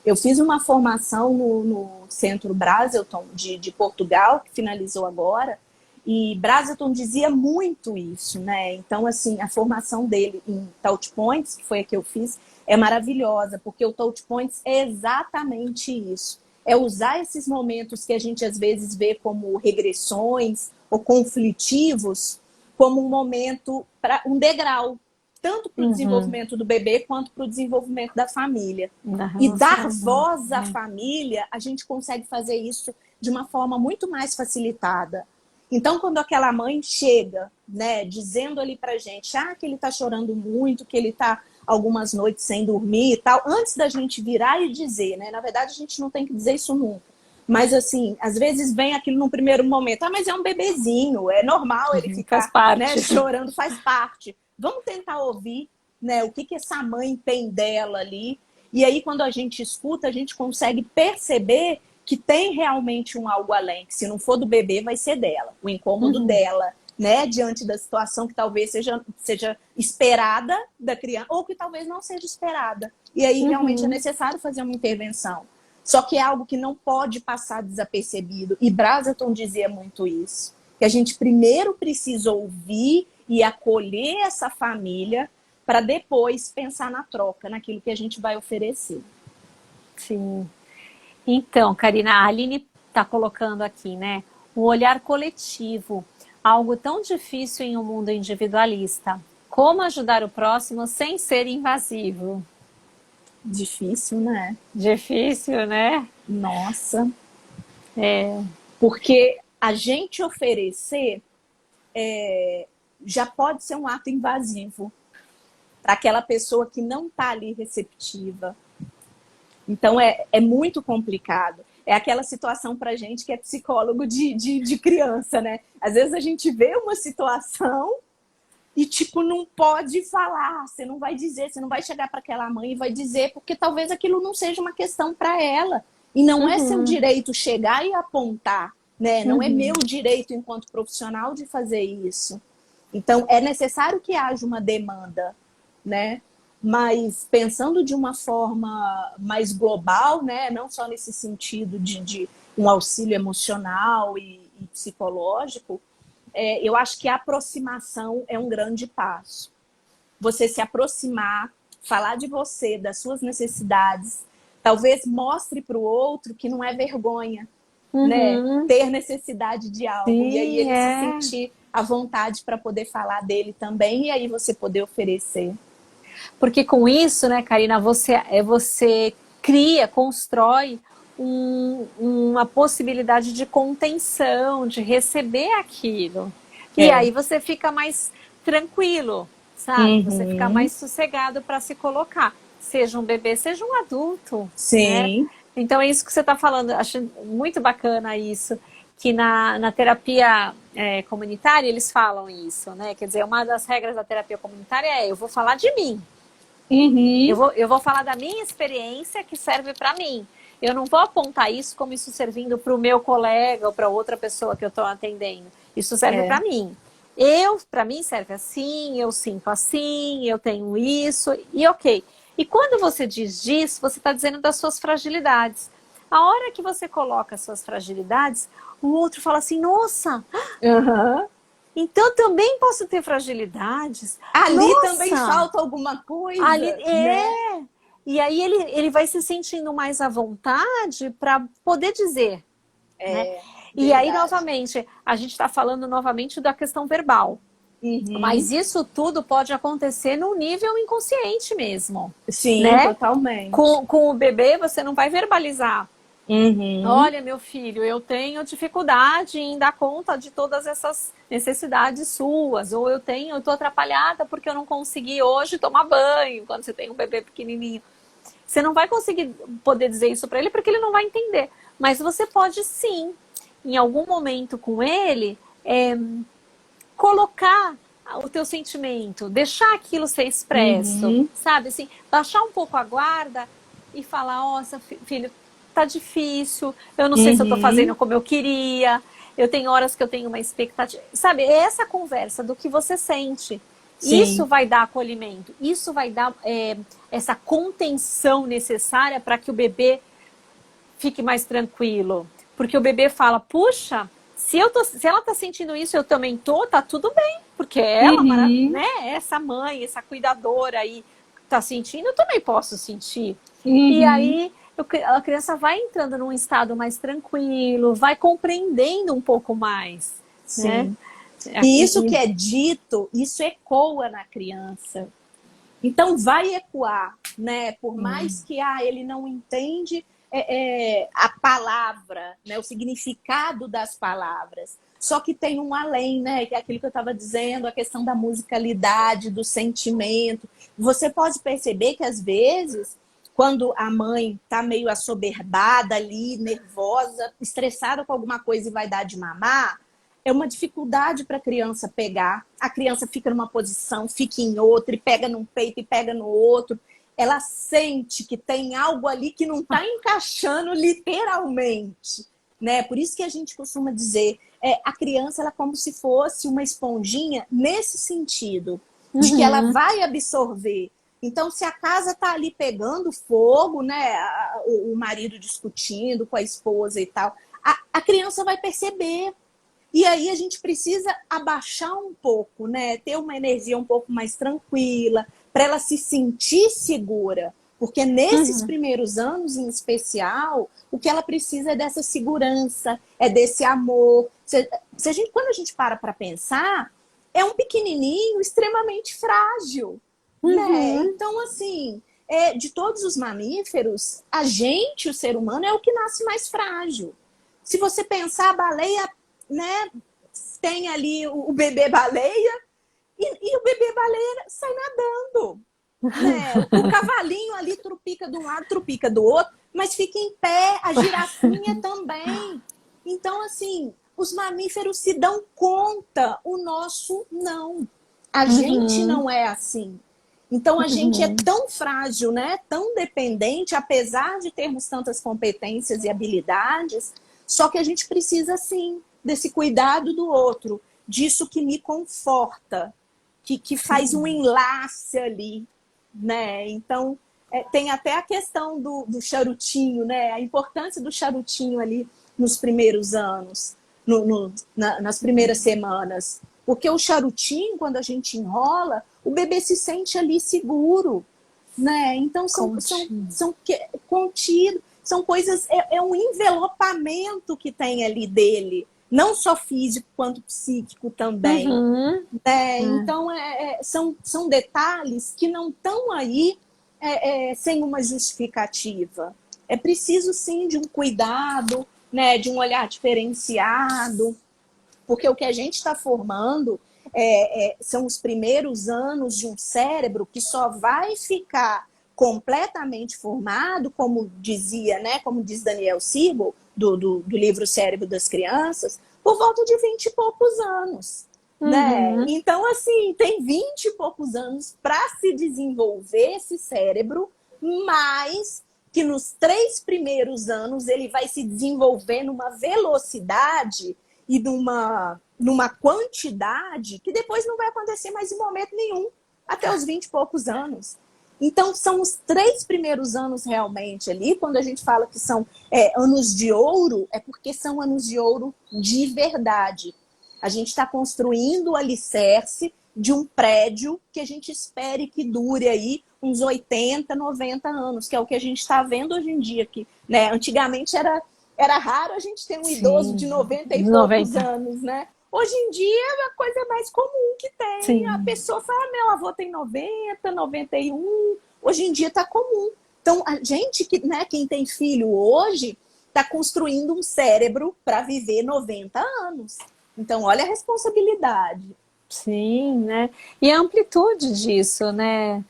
Eu fiz uma formação no Centro Braselton de Portugal, que finalizou agora, e Braselton dizia muito isso, né? Então, assim, a formação dele em Touch Points, que foi a que eu fiz, é maravilhosa, porque o Touch Points é exatamente isso. É usar esses momentos que a gente às vezes vê como regressões ou conflitivos, como um momento, para um degrau, tanto para o desenvolvimento do bebê quanto para o desenvolvimento da família. E dar voz à família, a gente consegue fazer isso de uma forma muito mais facilitada. Então, quando aquela mãe chega, né, dizendo ali pra gente, que ele tá chorando muito, que ele tá algumas noites sem dormir e tal, antes da gente virar e dizer, né, na verdade a gente não tem que dizer isso nunca, mas assim, às vezes vem aquilo num primeiro momento, mas é um bebezinho, é normal ele ficar, né, chorando, faz parte. Vamos tentar ouvir, né, o que essa mãe tem dela ali, e aí quando a gente escuta, a gente consegue perceber que tem realmente um algo além, que se não for do bebê, vai ser dela, o incômodo dela, né, diante da situação que talvez seja esperada da criança, ou que talvez não seja esperada. E aí realmente é necessário fazer uma intervenção. Só que é algo que não pode passar desapercebido. E Braselton dizia muito isso, que a gente primeiro precisa ouvir e acolher essa família para depois pensar na troca, naquilo que a gente vai oferecer. Sim. Então, Karina, a Aline está colocando aqui, né? O olhar coletivo, algo tão difícil em um mundo individualista. Como ajudar o próximo sem ser invasivo? Difícil, né? Difícil, né? Nossa. Porque a gente oferecer já pode ser um ato invasivo para aquela pessoa que não está ali receptiva. Então, é muito complicado. É aquela situação para gente que é psicólogo de criança, né? Às vezes a gente vê uma situação e, tipo, não pode falar. Você não vai dizer, você não vai chegar para aquela mãe e vai dizer, porque talvez aquilo não seja uma questão para ela. E não é seu direito chegar e apontar, né? Não é meu direito enquanto profissional de fazer isso. Então, é necessário que haja uma demanda, né? Mas pensando de uma forma mais global, né? Não só nesse sentido de um auxílio emocional e psicológico, eu acho que a aproximação é um grande passo. Você se aproximar, falar de você, das suas necessidades, talvez mostre para o outro que não é vergonha, né? Ter necessidade de algo. Sim, e aí ele se sentir à vontade para poder falar dele também, e aí você poder oferecer. Porque com isso, né, Karina, você cria, constrói uma possibilidade de contenção, de receber aquilo. E aí você fica mais tranquilo, sabe? Você fica mais sossegado para se colocar. Seja um bebê, seja um adulto. Sim. Né? Então é isso que você está falando. Acho muito bacana isso. Que na terapia comunitária eles falam isso, né? Quer dizer, uma das regras da terapia comunitária eu vou falar de mim. Eu vou falar da minha experiência que serve para mim. Eu não vou apontar isso como isso servindo para o meu colega ou para outra pessoa que eu estou atendendo. Isso serve para mim. Para mim serve assim, eu sinto assim, eu tenho isso, e ok. E quando você diz disso, você está dizendo das suas fragilidades. A hora que você coloca as suas fragilidades, o outro fala assim, nossa, Aham. então eu também posso ter fragilidades. Ali também Nossa, falta alguma ali coisa, né? é. E aí ele vai se sentindo mais à vontade para poder dizer, né? É, E aí, verdade. novamente, a gente está falando novamente da questão verbal. Uhum. Mas isso tudo pode acontecer no nível inconsciente mesmo, Sim, né? totalmente. Com o bebê, você não vai verbalizar. Uhum. Olha, meu filho, eu tenho dificuldade em dar conta de todas essas necessidades suas, ou eu estou atrapalhada porque eu não consegui hoje tomar banho, quando você tem um bebê pequenininho. Você não vai conseguir poder dizer isso para ele porque ele não vai entender. Mas você pode sim, em algum momento com ele, colocar o teu sentimento, deixar aquilo ser expresso, Uhum. sabe? Assim, baixar um pouco a guarda e falar, nossa, filho, tá difícil, eu não sei se eu tô fazendo Uhum. como eu queria, eu tenho horas que eu tenho uma expectativa. Sabe, é essa conversa do que você sente. Isso Sim. vai dar acolhimento, isso vai dar essa contenção necessária para que o bebê fique mais tranquilo. Porque o bebê fala, puxa, se ela tá sentindo isso, eu também tô, tá tudo bem. Porque ela, Uhum. né, essa mãe, essa cuidadora aí, tá sentindo, eu também posso sentir. E Uhum. aí a criança vai entrando num estado mais tranquilo, vai compreendendo um pouco mais, né? Sim. E isso que é dito, isso ecoa na criança. Então vai ecoar, né? Por mais que ele não entende a palavra, né? O significado das palavras. Só que tem um além, né? Que é aquilo que eu estava dizendo, a questão da musicalidade, do sentimento. Você pode perceber que às vezes, quando a mãe está meio assoberbada ali, nervosa, estressada com alguma coisa e vai dar de mamar, é uma dificuldade para a criança pegar. A criança fica numa posição, fica em outra, e pega num peito e pega no outro. Ela sente que tem algo ali que não está encaixando literalmente, né? Por isso que a gente costuma dizer, a criança ela é como se fosse uma esponjinha nesse sentido, de que ela Uhum. vai absorver. Então, se a casa está ali pegando fogo, né? O marido discutindo com a esposa e tal, a criança vai perceber. E aí a gente precisa abaixar um pouco, né? Ter uma energia um pouco mais tranquila, para ela se sentir segura. Porque nesses Uhum. primeiros anos, em especial, o que ela precisa é dessa segurança, é desse amor. Quando a gente para pensar, é um pequenininho extremamente frágil, né? Uhum. Então, assim, de todos os mamíferos, a gente, o ser humano, é o que nasce mais frágil. Se você pensar, a baleia, né, tem ali o bebê baleia e o bebê baleia sai nadando, né? O cavalinho ali trupica de um lado, trupica do outro, mas fica em pé, a girafinha também. Então, assim, os mamíferos se dão conta, o nosso não. A gente Uhum. não é assim. Então, a gente é Uhum. tão frágil, né? Tão dependente, apesar de termos tantas competências e habilidades, só que a gente precisa, sim, desse cuidado do outro, disso que me conforta, que faz um enlace ali, né? Então, tem até a questão do charutinho, né? A importância do charutinho ali nos primeiros anos, nas primeiras semanas. Porque o charutinho, quando a gente enrola, o bebê se sente ali seguro, né? Então, Contigo. contido, são coisas, um envelopamento que tem ali dele, não só físico quanto psíquico também. Uhum. É. Então, são detalhes que não estão aí sem uma justificativa. É preciso, sim, de um cuidado, né, de um olhar diferenciado, porque o que a gente está formando são os primeiros anos de um cérebro que só vai ficar completamente formado, como dizia, né, como diz Daniel Siegel, do livro Cérebro das Crianças, por volta de 20 e poucos anos. Né? Uhum. Então, assim, tem 20 e poucos anos para se desenvolver esse cérebro, mas que nos 3 primeiros anos ele vai se desenvolver numa velocidade e numa quantidade que depois não vai acontecer mais em momento nenhum, até os 20 e poucos anos. Então, são os 3 primeiros anos realmente ali, quando a gente fala que são anos de ouro, é porque são anos de ouro de verdade. A gente está construindo o alicerce de um prédio que a gente espere que dure aí uns 80, 90 anos, que é o que a gente está vendo hoje em dia. Que, né, antigamente era raro a gente ter um idoso de Sim, 90 e poucos 90. anos, né? Hoje em dia, a coisa mais comum que tem. A Sim, pessoa fala, meu avô tem 90, 91. Hoje em dia está comum. Então, a gente, quem tem filho hoje, está construindo um cérebro para viver 90 anos. Então, olha a responsabilidade. sim, né? E a amplitude disso, né,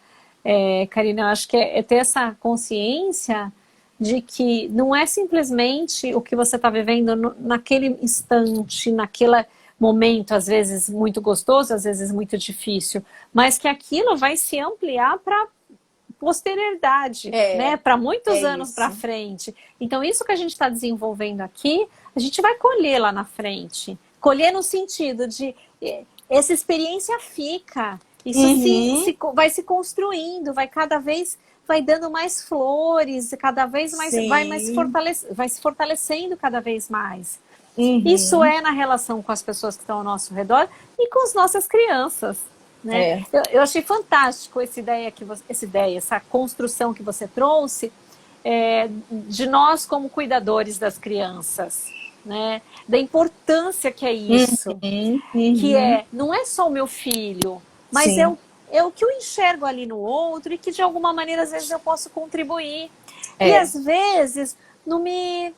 Karina, eu acho que é ter essa consciência de que não é simplesmente o que você está vivendo naquele instante, naquele momento, às vezes muito gostoso, às vezes muito difícil, mas que aquilo vai se ampliar para posterioridade, né? Para muitos É anos para isso. frente. Então, isso que a gente está desenvolvendo aqui, a gente vai colher lá na frente. Colher no sentido de essa experiência fica. Isso vai se construindo, vai cada vez vai dando mais flores, cada vez mais Sim. vai se fortalecendo cada vez mais. Isso Uhum. é na relação com as pessoas que estão ao nosso redor e com as nossas crianças. Né? É. Eu achei fantástico essa construção que você trouxe de nós como cuidadores das crianças, né? Da importância que é isso, Uhum. que Uhum. não é só o meu filho, mas Sim. é o que eu enxergo ali no outro e que de alguma maneira às vezes eu posso contribuir. E É. às vezes não me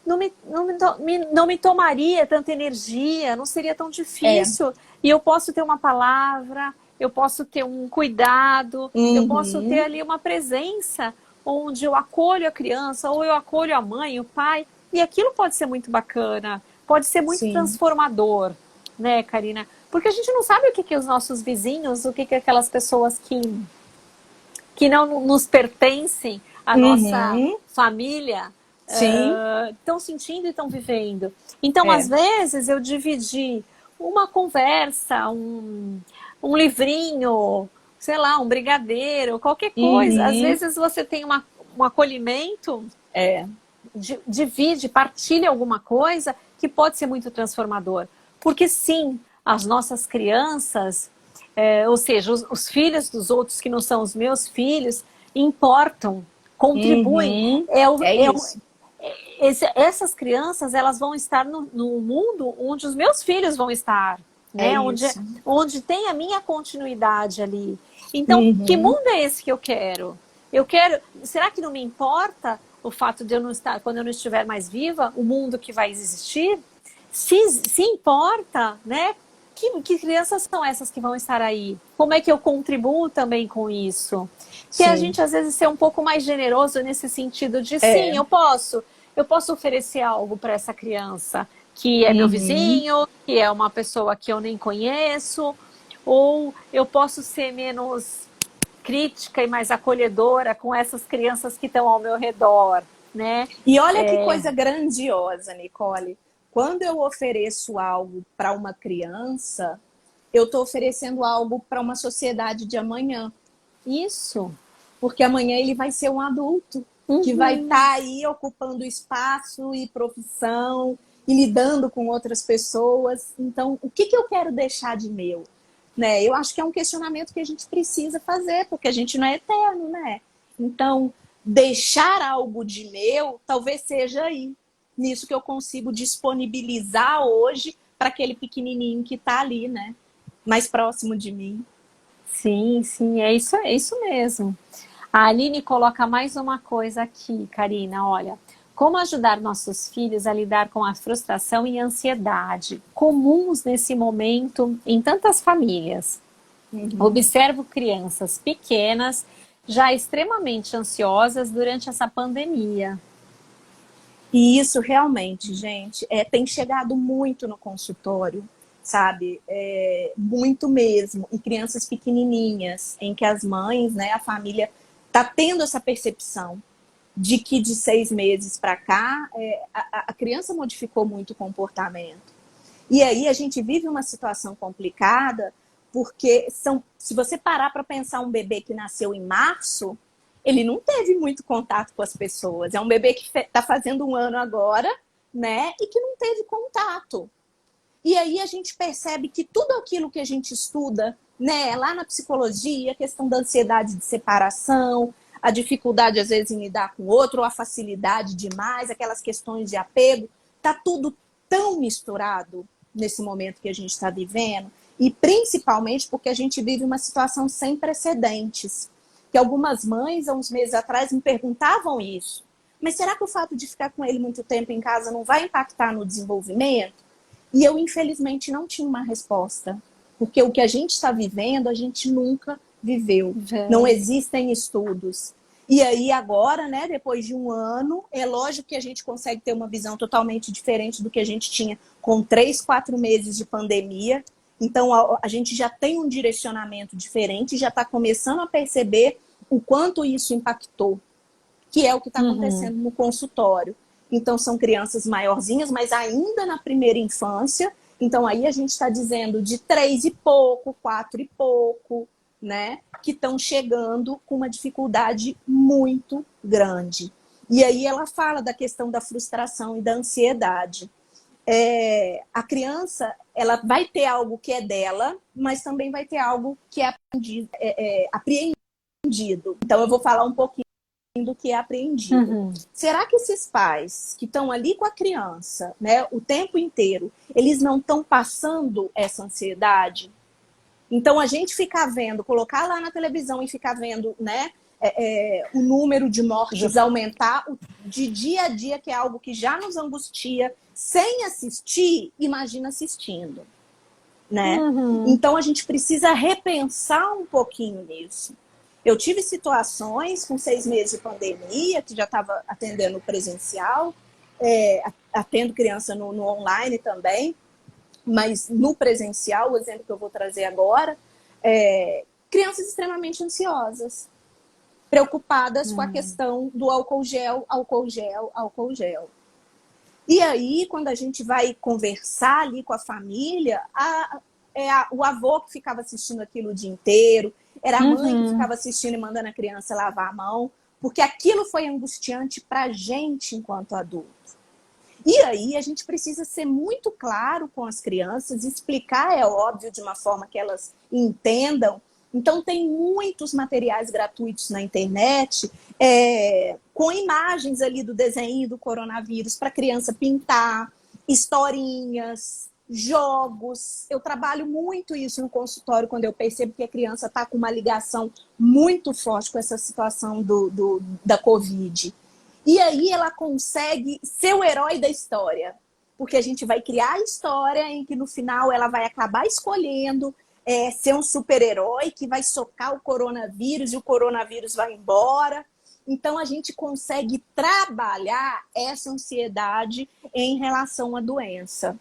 não me tomaria tanta energia, não seria tão É. difícil. E eu posso ter uma palavra, eu posso ter um cuidado, eu posso ter Uhum. ali uma presença onde eu acolho a criança, ou eu acolho a mãe, o pai, e aquilo pode ser muito bacana, pode ser muito Sim. transformador, né, Karina? Porque a gente não sabe o que os nossos vizinhos, o que aquelas pessoas que não nos pertencem, a nossa Uhum. família, Sim. estão sentindo e estão vivendo. Então, às É. vezes, eu dividi uma conversa, um livrinho, sei lá, um brigadeiro, qualquer coisa. Às Uhum. vezes você tem um acolhimento, É. divide, partilha alguma coisa que pode ser muito transformador. Porque sim, as nossas crianças, ou seja, os filhos dos outros que não são os meus filhos, importam, contribuem. Uhum. É isso. Essas crianças elas vão estar no mundo onde os meus filhos vão estar, É né? isso. Onde tem a minha continuidade ali. Então, que Uhum. mundo é esse que eu quero? Eu quero. Será que não me importa o fato de eu não estar, quando eu não estiver mais viva, o mundo que vai existir? Se importa, né? Que crianças são essas que vão estar aí? Como é que eu contribuo também com isso? Que a Sim. gente às vezes ser um pouco mais generoso nesse sentido de sim, É. eu posso oferecer algo para essa criança que é meu Uhum. vizinho, que é uma pessoa que eu nem conheço, ou eu posso ser menos crítica e mais acolhedora com essas crianças que estão ao meu redor, né? E olha que coisa grandiosa, Nicole. Quando eu ofereço algo para uma criança, eu estou oferecendo algo para uma sociedade de amanhã. Isso. Porque amanhã ele vai ser um adulto que vai Uhum. estar aí ocupando espaço e profissão e lidando com outras pessoas. Então, o que eu quero deixar de meu? Né? Eu acho que é um questionamento que a gente precisa fazer, porque a gente não é eterno, né? Então, deixar algo de meu talvez seja aí, nisso que eu consigo disponibilizar hoje para aquele pequenininho que está ali, né? Mais próximo de mim. Sim, sim, é isso mesmo. A Aline coloca mais uma coisa aqui, Karina, olha. Como ajudar nossos filhos a lidar com a frustração e ansiedade, comuns nesse momento em tantas famílias? Uhum. Observo crianças pequenas já extremamente ansiosas durante essa pandemia. E isso realmente, gente, tem chegado muito no consultório, sabe? Muito mesmo. E crianças pequenininhas, em que as mães, né, a família, tá tendo essa percepção de que de 6 meses para cá, a criança modificou muito o comportamento. E aí a gente vive uma situação complicada, Porque se você parar para pensar um bebê que nasceu em março, ele não teve muito contato com as pessoas. É um bebê que está fazendo 1 ano agora, né? E que não teve contato. E aí a gente percebe que tudo aquilo que a gente estuda, né, lá na psicologia, a questão da ansiedade de separação, a dificuldade às vezes em lidar com o outro, ou a facilidade demais, aquelas questões de apego, tá tudo tão misturado nesse momento que a gente está vivendo, e principalmente porque a gente vive uma situação sem precedentes. Que algumas mães, há uns meses atrás, me perguntavam isso. Mas será que o fato de ficar com ele muito tempo em casa não vai impactar no desenvolvimento? E eu, infelizmente, não tinha uma resposta. Porque o que a gente está vivendo, a gente nunca viveu. Não existem estudos. E aí agora, né, depois de 1 ano, é lógico que a gente consegue ter uma visão totalmente diferente do que a gente tinha com 3, 4 meses de pandemia. Então a gente já tem um direcionamento diferente, já está começando a perceber o quanto isso impactou, que é o que está acontecendo no consultório. Então são crianças maiorzinhas, mas ainda na primeira infância. Então aí a gente está dizendo de 3 e pouco, 4 e pouco, né? Que estão chegando com uma dificuldade muito grande. E aí ela fala da questão da frustração e da ansiedade. A criança, ela vai ter algo que é dela, mas também vai ter algo que é apreendido. Então eu vou falar um pouquinho do que é apreendido. Será que esses pais que estão ali com a criança, né, o tempo inteiro, eles não estão passando essa ansiedade? Então a gente ficar vendo, colocar lá na televisão e ficar vendo, né, o número de mortes aumentar de dia a dia, que é algo que já nos angustia, sem assistir, imagina assistindo, né? Então a gente precisa repensar um pouquinho nisso. Eu tive situações com 6 meses de pandemia, que já estava atendendo presencial, atendo criança no online também, mas no presencial, o exemplo que eu vou trazer agora, crianças extremamente ansiosas, preocupadas com a questão do álcool gel, álcool gel, álcool gel. E aí, quando a gente vai conversar ali com a família, o avô que ficava assistindo aquilo o dia inteiro, era a mãe que ficava assistindo e mandando a criança lavar a mão, porque aquilo foi angustiante para a gente enquanto adulto. E aí a gente precisa ser muito claro com as crianças, explicar, é óbvio, de uma forma que elas entendam. Então tem muitos materiais gratuitos na internet, com imagens ali do desenho do coronavírus para a criança pintar, historinhas, jogos. Eu trabalho muito isso no consultório quando eu percebo que a criança está com uma ligação muito forte com essa situação da Covid. E aí ela consegue ser o herói da história. Porque a gente vai criar a história em que no final ela vai acabar escolhendo ser um super-herói que vai socar o coronavírus e o coronavírus vai embora. Então a gente consegue trabalhar essa ansiedade em relação à doença.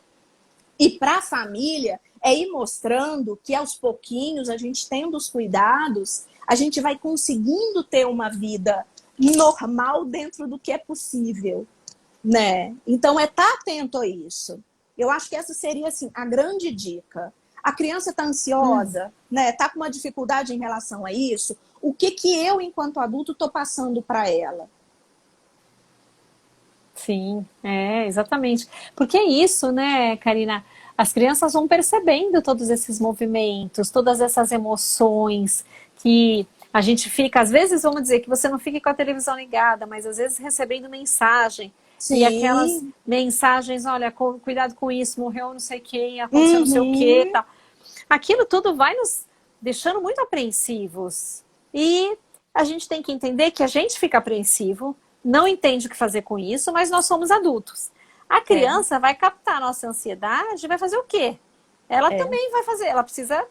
E para a família é ir mostrando que aos pouquinhos, a gente tendo os cuidados, a gente vai conseguindo ter uma vida normal dentro do que é possível, né? Então estar atento a isso. Eu acho que essa seria assim a grande dica. A criança está ansiosa, né? Está com uma dificuldade em relação a isso. O que eu, enquanto adulto, estou passando para ela? Sim, exatamente. Porque é isso, né, Karina? As crianças vão percebendo todos esses movimentos, todas essas emoções que a gente fica, às vezes, vamos dizer que você não fique com a televisão ligada, mas às vezes recebendo mensagem. Sim. E aquelas mensagens, olha, cuidado com isso, morreu não sei quem, aconteceu não sei o quê, tal. Aquilo tudo vai nos deixando muito apreensivos. E a gente tem que entender que a gente fica apreensivo, não entende o que fazer com isso, mas nós somos adultos. A criança vai captar a nossa ansiedade e vai fazer o quê? Ela também vai fazer, ela precisa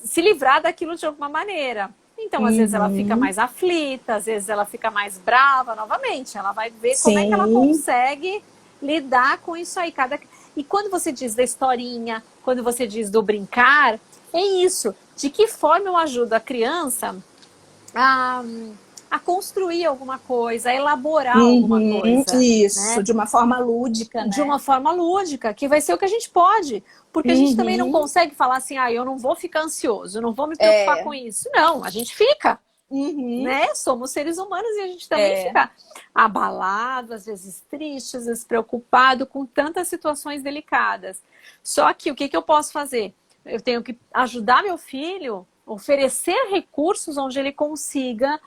se livrar daquilo de alguma maneira. Então, às vezes ela fica mais aflita, às vezes ela fica mais brava novamente. Ela vai ver como é que ela consegue lidar com isso aí. E quando você diz da historinha, quando você diz do brincar, é isso. De que forma eu ajudo a criança a a construir alguma coisa, a elaborar alguma Uhum, coisa, isso, né? de uma forma lúdica, De né? uma forma lúdica, que vai ser o que a gente pode. Porque a gente também não Uhum, consegue falar assim, ah, eu não vou ficar ansioso, eu não vou me preocupar é, com isso. Não, a gente fica, uhum, né? Somos seres humanos e a gente também é, fica abalado, às vezes triste, às vezes preocupado com tantas situações delicadas. Só que o que eu posso fazer? Eu tenho que ajudar meu filho, oferecer recursos onde ele consiga,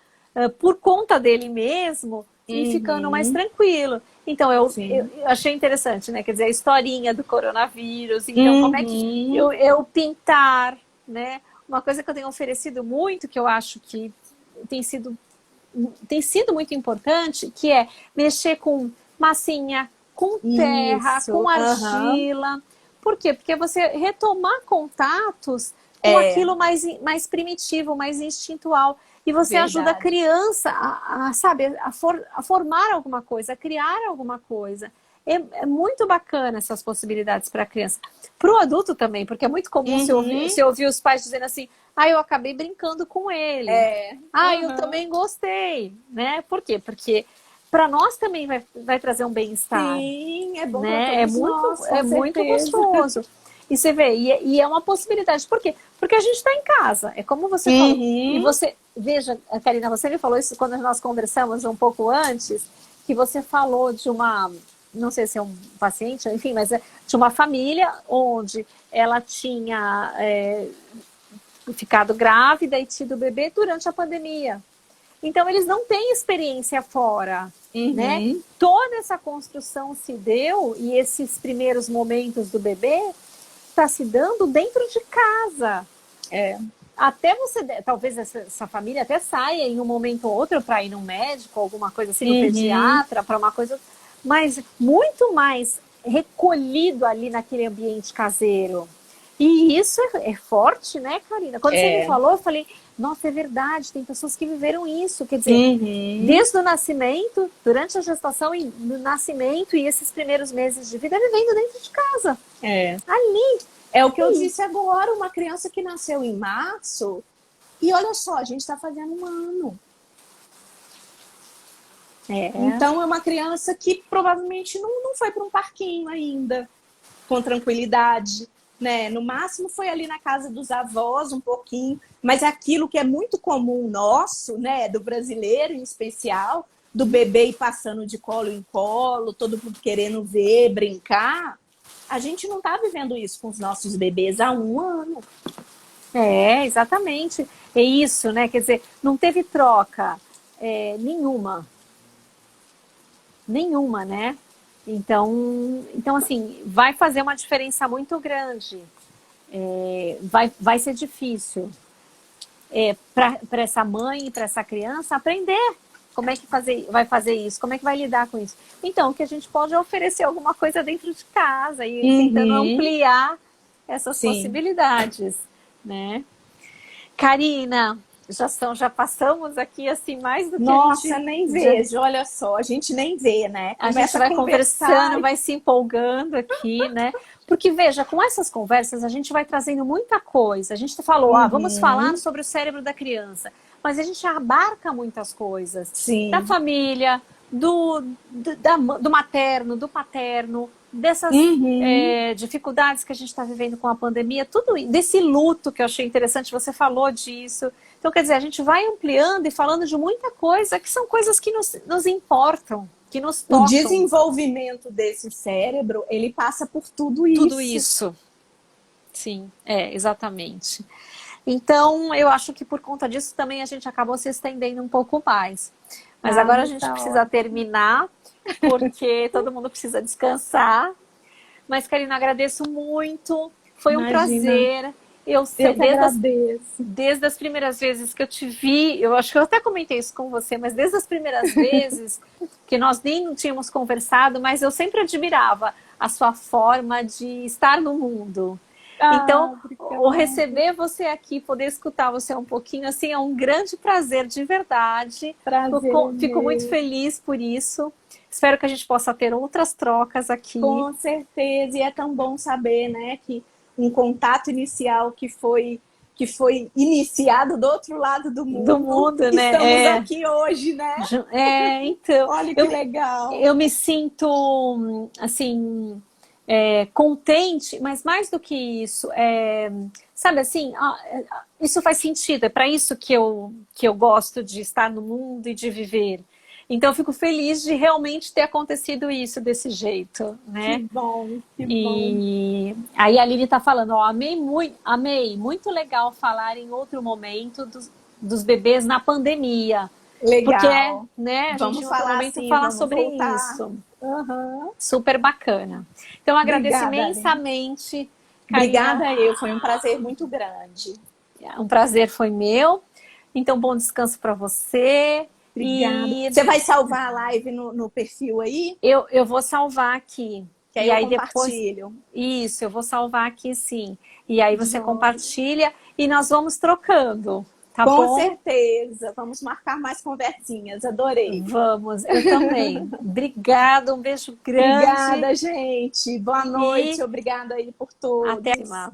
por conta dele mesmo, ir ficando mais uhum, tranquilo. Então, eu sim, achei interessante, né? Quer dizer, a historinha do coronavírus. Então, como é que uhum, eu pintar, né? Uma coisa que eu tenho oferecido muito, que eu acho que tem sido, tem sido muito importante, que é mexer com massinha, com terra, com isso, aham, argila. Por quê? Porque você retomar contatos com é, aquilo mais primitivo, mais instintual. E você ajuda a verdade. criança sabe, a formar alguma coisa, a criar alguma coisa. É muito bacana essas possibilidades para a criança. Para o adulto também, porque é muito comum Uhum, se ouvir os pais dizendo assim, ah, eu acabei brincando com ele. é, Ah, eu aham. também gostei, né? Por quê? Porque para nós também vai trazer um bem-estar, Sim, é bom para né? todos nós, com É muito certeza. gostoso. E você vê, e é uma possibilidade. Por quê? Porque a gente está em casa, é como você falou. E Uhum, você, veja, Karina, você me falou isso quando nós conversamos um pouco antes, que você falou de uma, não sei se é um paciente, enfim, mas de uma família onde ela tinha ficado grávida e tido bebê durante a pandemia. Então, eles não têm experiência fora, né? uhum, Toda essa construção se deu e esses primeiros momentos do bebê está se dando dentro de casa. é, Até você, talvez essa família até saia em um momento ou outro para ir no médico, alguma coisa assim, no uhum, pediatra, para uma coisa, mas muito mais recolhido ali naquele ambiente caseiro. E isso é forte, né, Karina? Quando você me é, falou, eu falei, nossa, é verdade, tem pessoas que viveram isso. Quer dizer, uhum, desde o nascimento, durante a gestação e no nascimento e esses primeiros meses de vida, vivendo dentro de casa. é. Ali. É o que eu disse agora, uma criança que nasceu em março, e olha só, a gente está fazendo um ano. É. Então, é uma criança que provavelmente não foi para um parquinho ainda, com tranquilidade, né? No máximo foi ali na casa dos avós um pouquinho, mas é aquilo que é muito comum nosso, né? Do brasileiro em especial, do bebê ir passando de colo em colo, todo mundo querendo ver, brincar. A gente não está vivendo isso com os nossos bebês há um ano. É, exatamente. É isso, né? Quer dizer, não teve troca nenhuma, nenhuma, né? Então, assim, vai fazer uma diferença muito grande. Vai ser difícil para essa mãe e para essa criança aprender como é que vai fazer isso, como é que vai lidar com isso. Então, o que a gente pode é oferecer alguma coisa dentro de casa e tentando Uhum, ampliar essas sim. possibilidades, né? Karina, já passamos aqui assim mais do que a Nossa, gente nem já, vejo, olha só, a gente nem vê, né? a gente Começa a vai conversar. conversando, vai se empolgando aqui, né? Porque veja, com essas conversas a gente vai trazendo muita coisa. A gente falou, vamos falar Uhum, sobre o cérebro da criança, mas a gente abarca muitas coisas da sim. família, do materno, do paterno, dessas Uhum. dificuldades que a gente está vivendo com a pandemia, tudo desse luto que eu achei interessante, você falou disso. Então, quer dizer, a gente vai ampliando e falando de muita coisa que são coisas que nos importam, que nos O tocam, desenvolvimento desse cérebro, ele passa por tudo tudo isso. isso. Sim, exatamente. Então, eu acho que por conta disso também a gente acabou se estendendo um pouco mais. Mas Ah, agora a mas gente tá precisa ótimo. terminar, porque todo mundo precisa descansar. Mas, Karina, agradeço muito. Foi um Imagina, prazer. Eu eu sei, que agradeço. desde as primeiras vezes que eu te vi, eu acho que eu até comentei isso com você, mas desde as primeiras vezes que nós nem não tínhamos conversado, mas eu sempre admirava a sua forma de estar no mundo. Então, Ah, o obrigada. receber você aqui, poder escutar você um pouquinho, assim, é um grande prazer de verdade. Prazer é Fico muito meu. feliz por isso. Espero que a gente possa ter outras trocas aqui. Com certeza, e é tão bom saber, né, que um contato inicial que foi iniciado do outro lado do mundo, né? Estamos aqui hoje, né? Então. Olha que legal. Eu me sinto, assim, contente, mas mais do que isso, sabe assim, isso faz sentido, é para isso que eu gosto de estar no mundo e de viver. Então eu fico feliz de realmente ter acontecido isso desse jeito, né? Que bom, que bom. E aí a Aline tá falando, ó, amei, muito legal falar em outro momento dos bebês na pandemia. Legal. Porque, né, a vamos gente em outro falar momento assim, falar vamos sobre voltar. isso. Uhum. Super bacana. Então, eu agradeço Obrigada, imensamente, Karina. Obrigada eu, foi um prazer muito grande. Um prazer foi meu. Então, bom descanso para você. Obrigada. E você vai salvar a live no perfil aí? Eu vou salvar aqui. Que aí eu compartilho. Depois, isso, eu vou salvar aqui sim. E aí você compartilha e nós vamos trocando. Tá bom? Com certeza. Vamos marcar mais conversinhas. Adorei. Vamos, eu também. Obrigada, um beijo grande. Obrigada, gente. Boa noite. Obrigada aí por tudo. Até mais.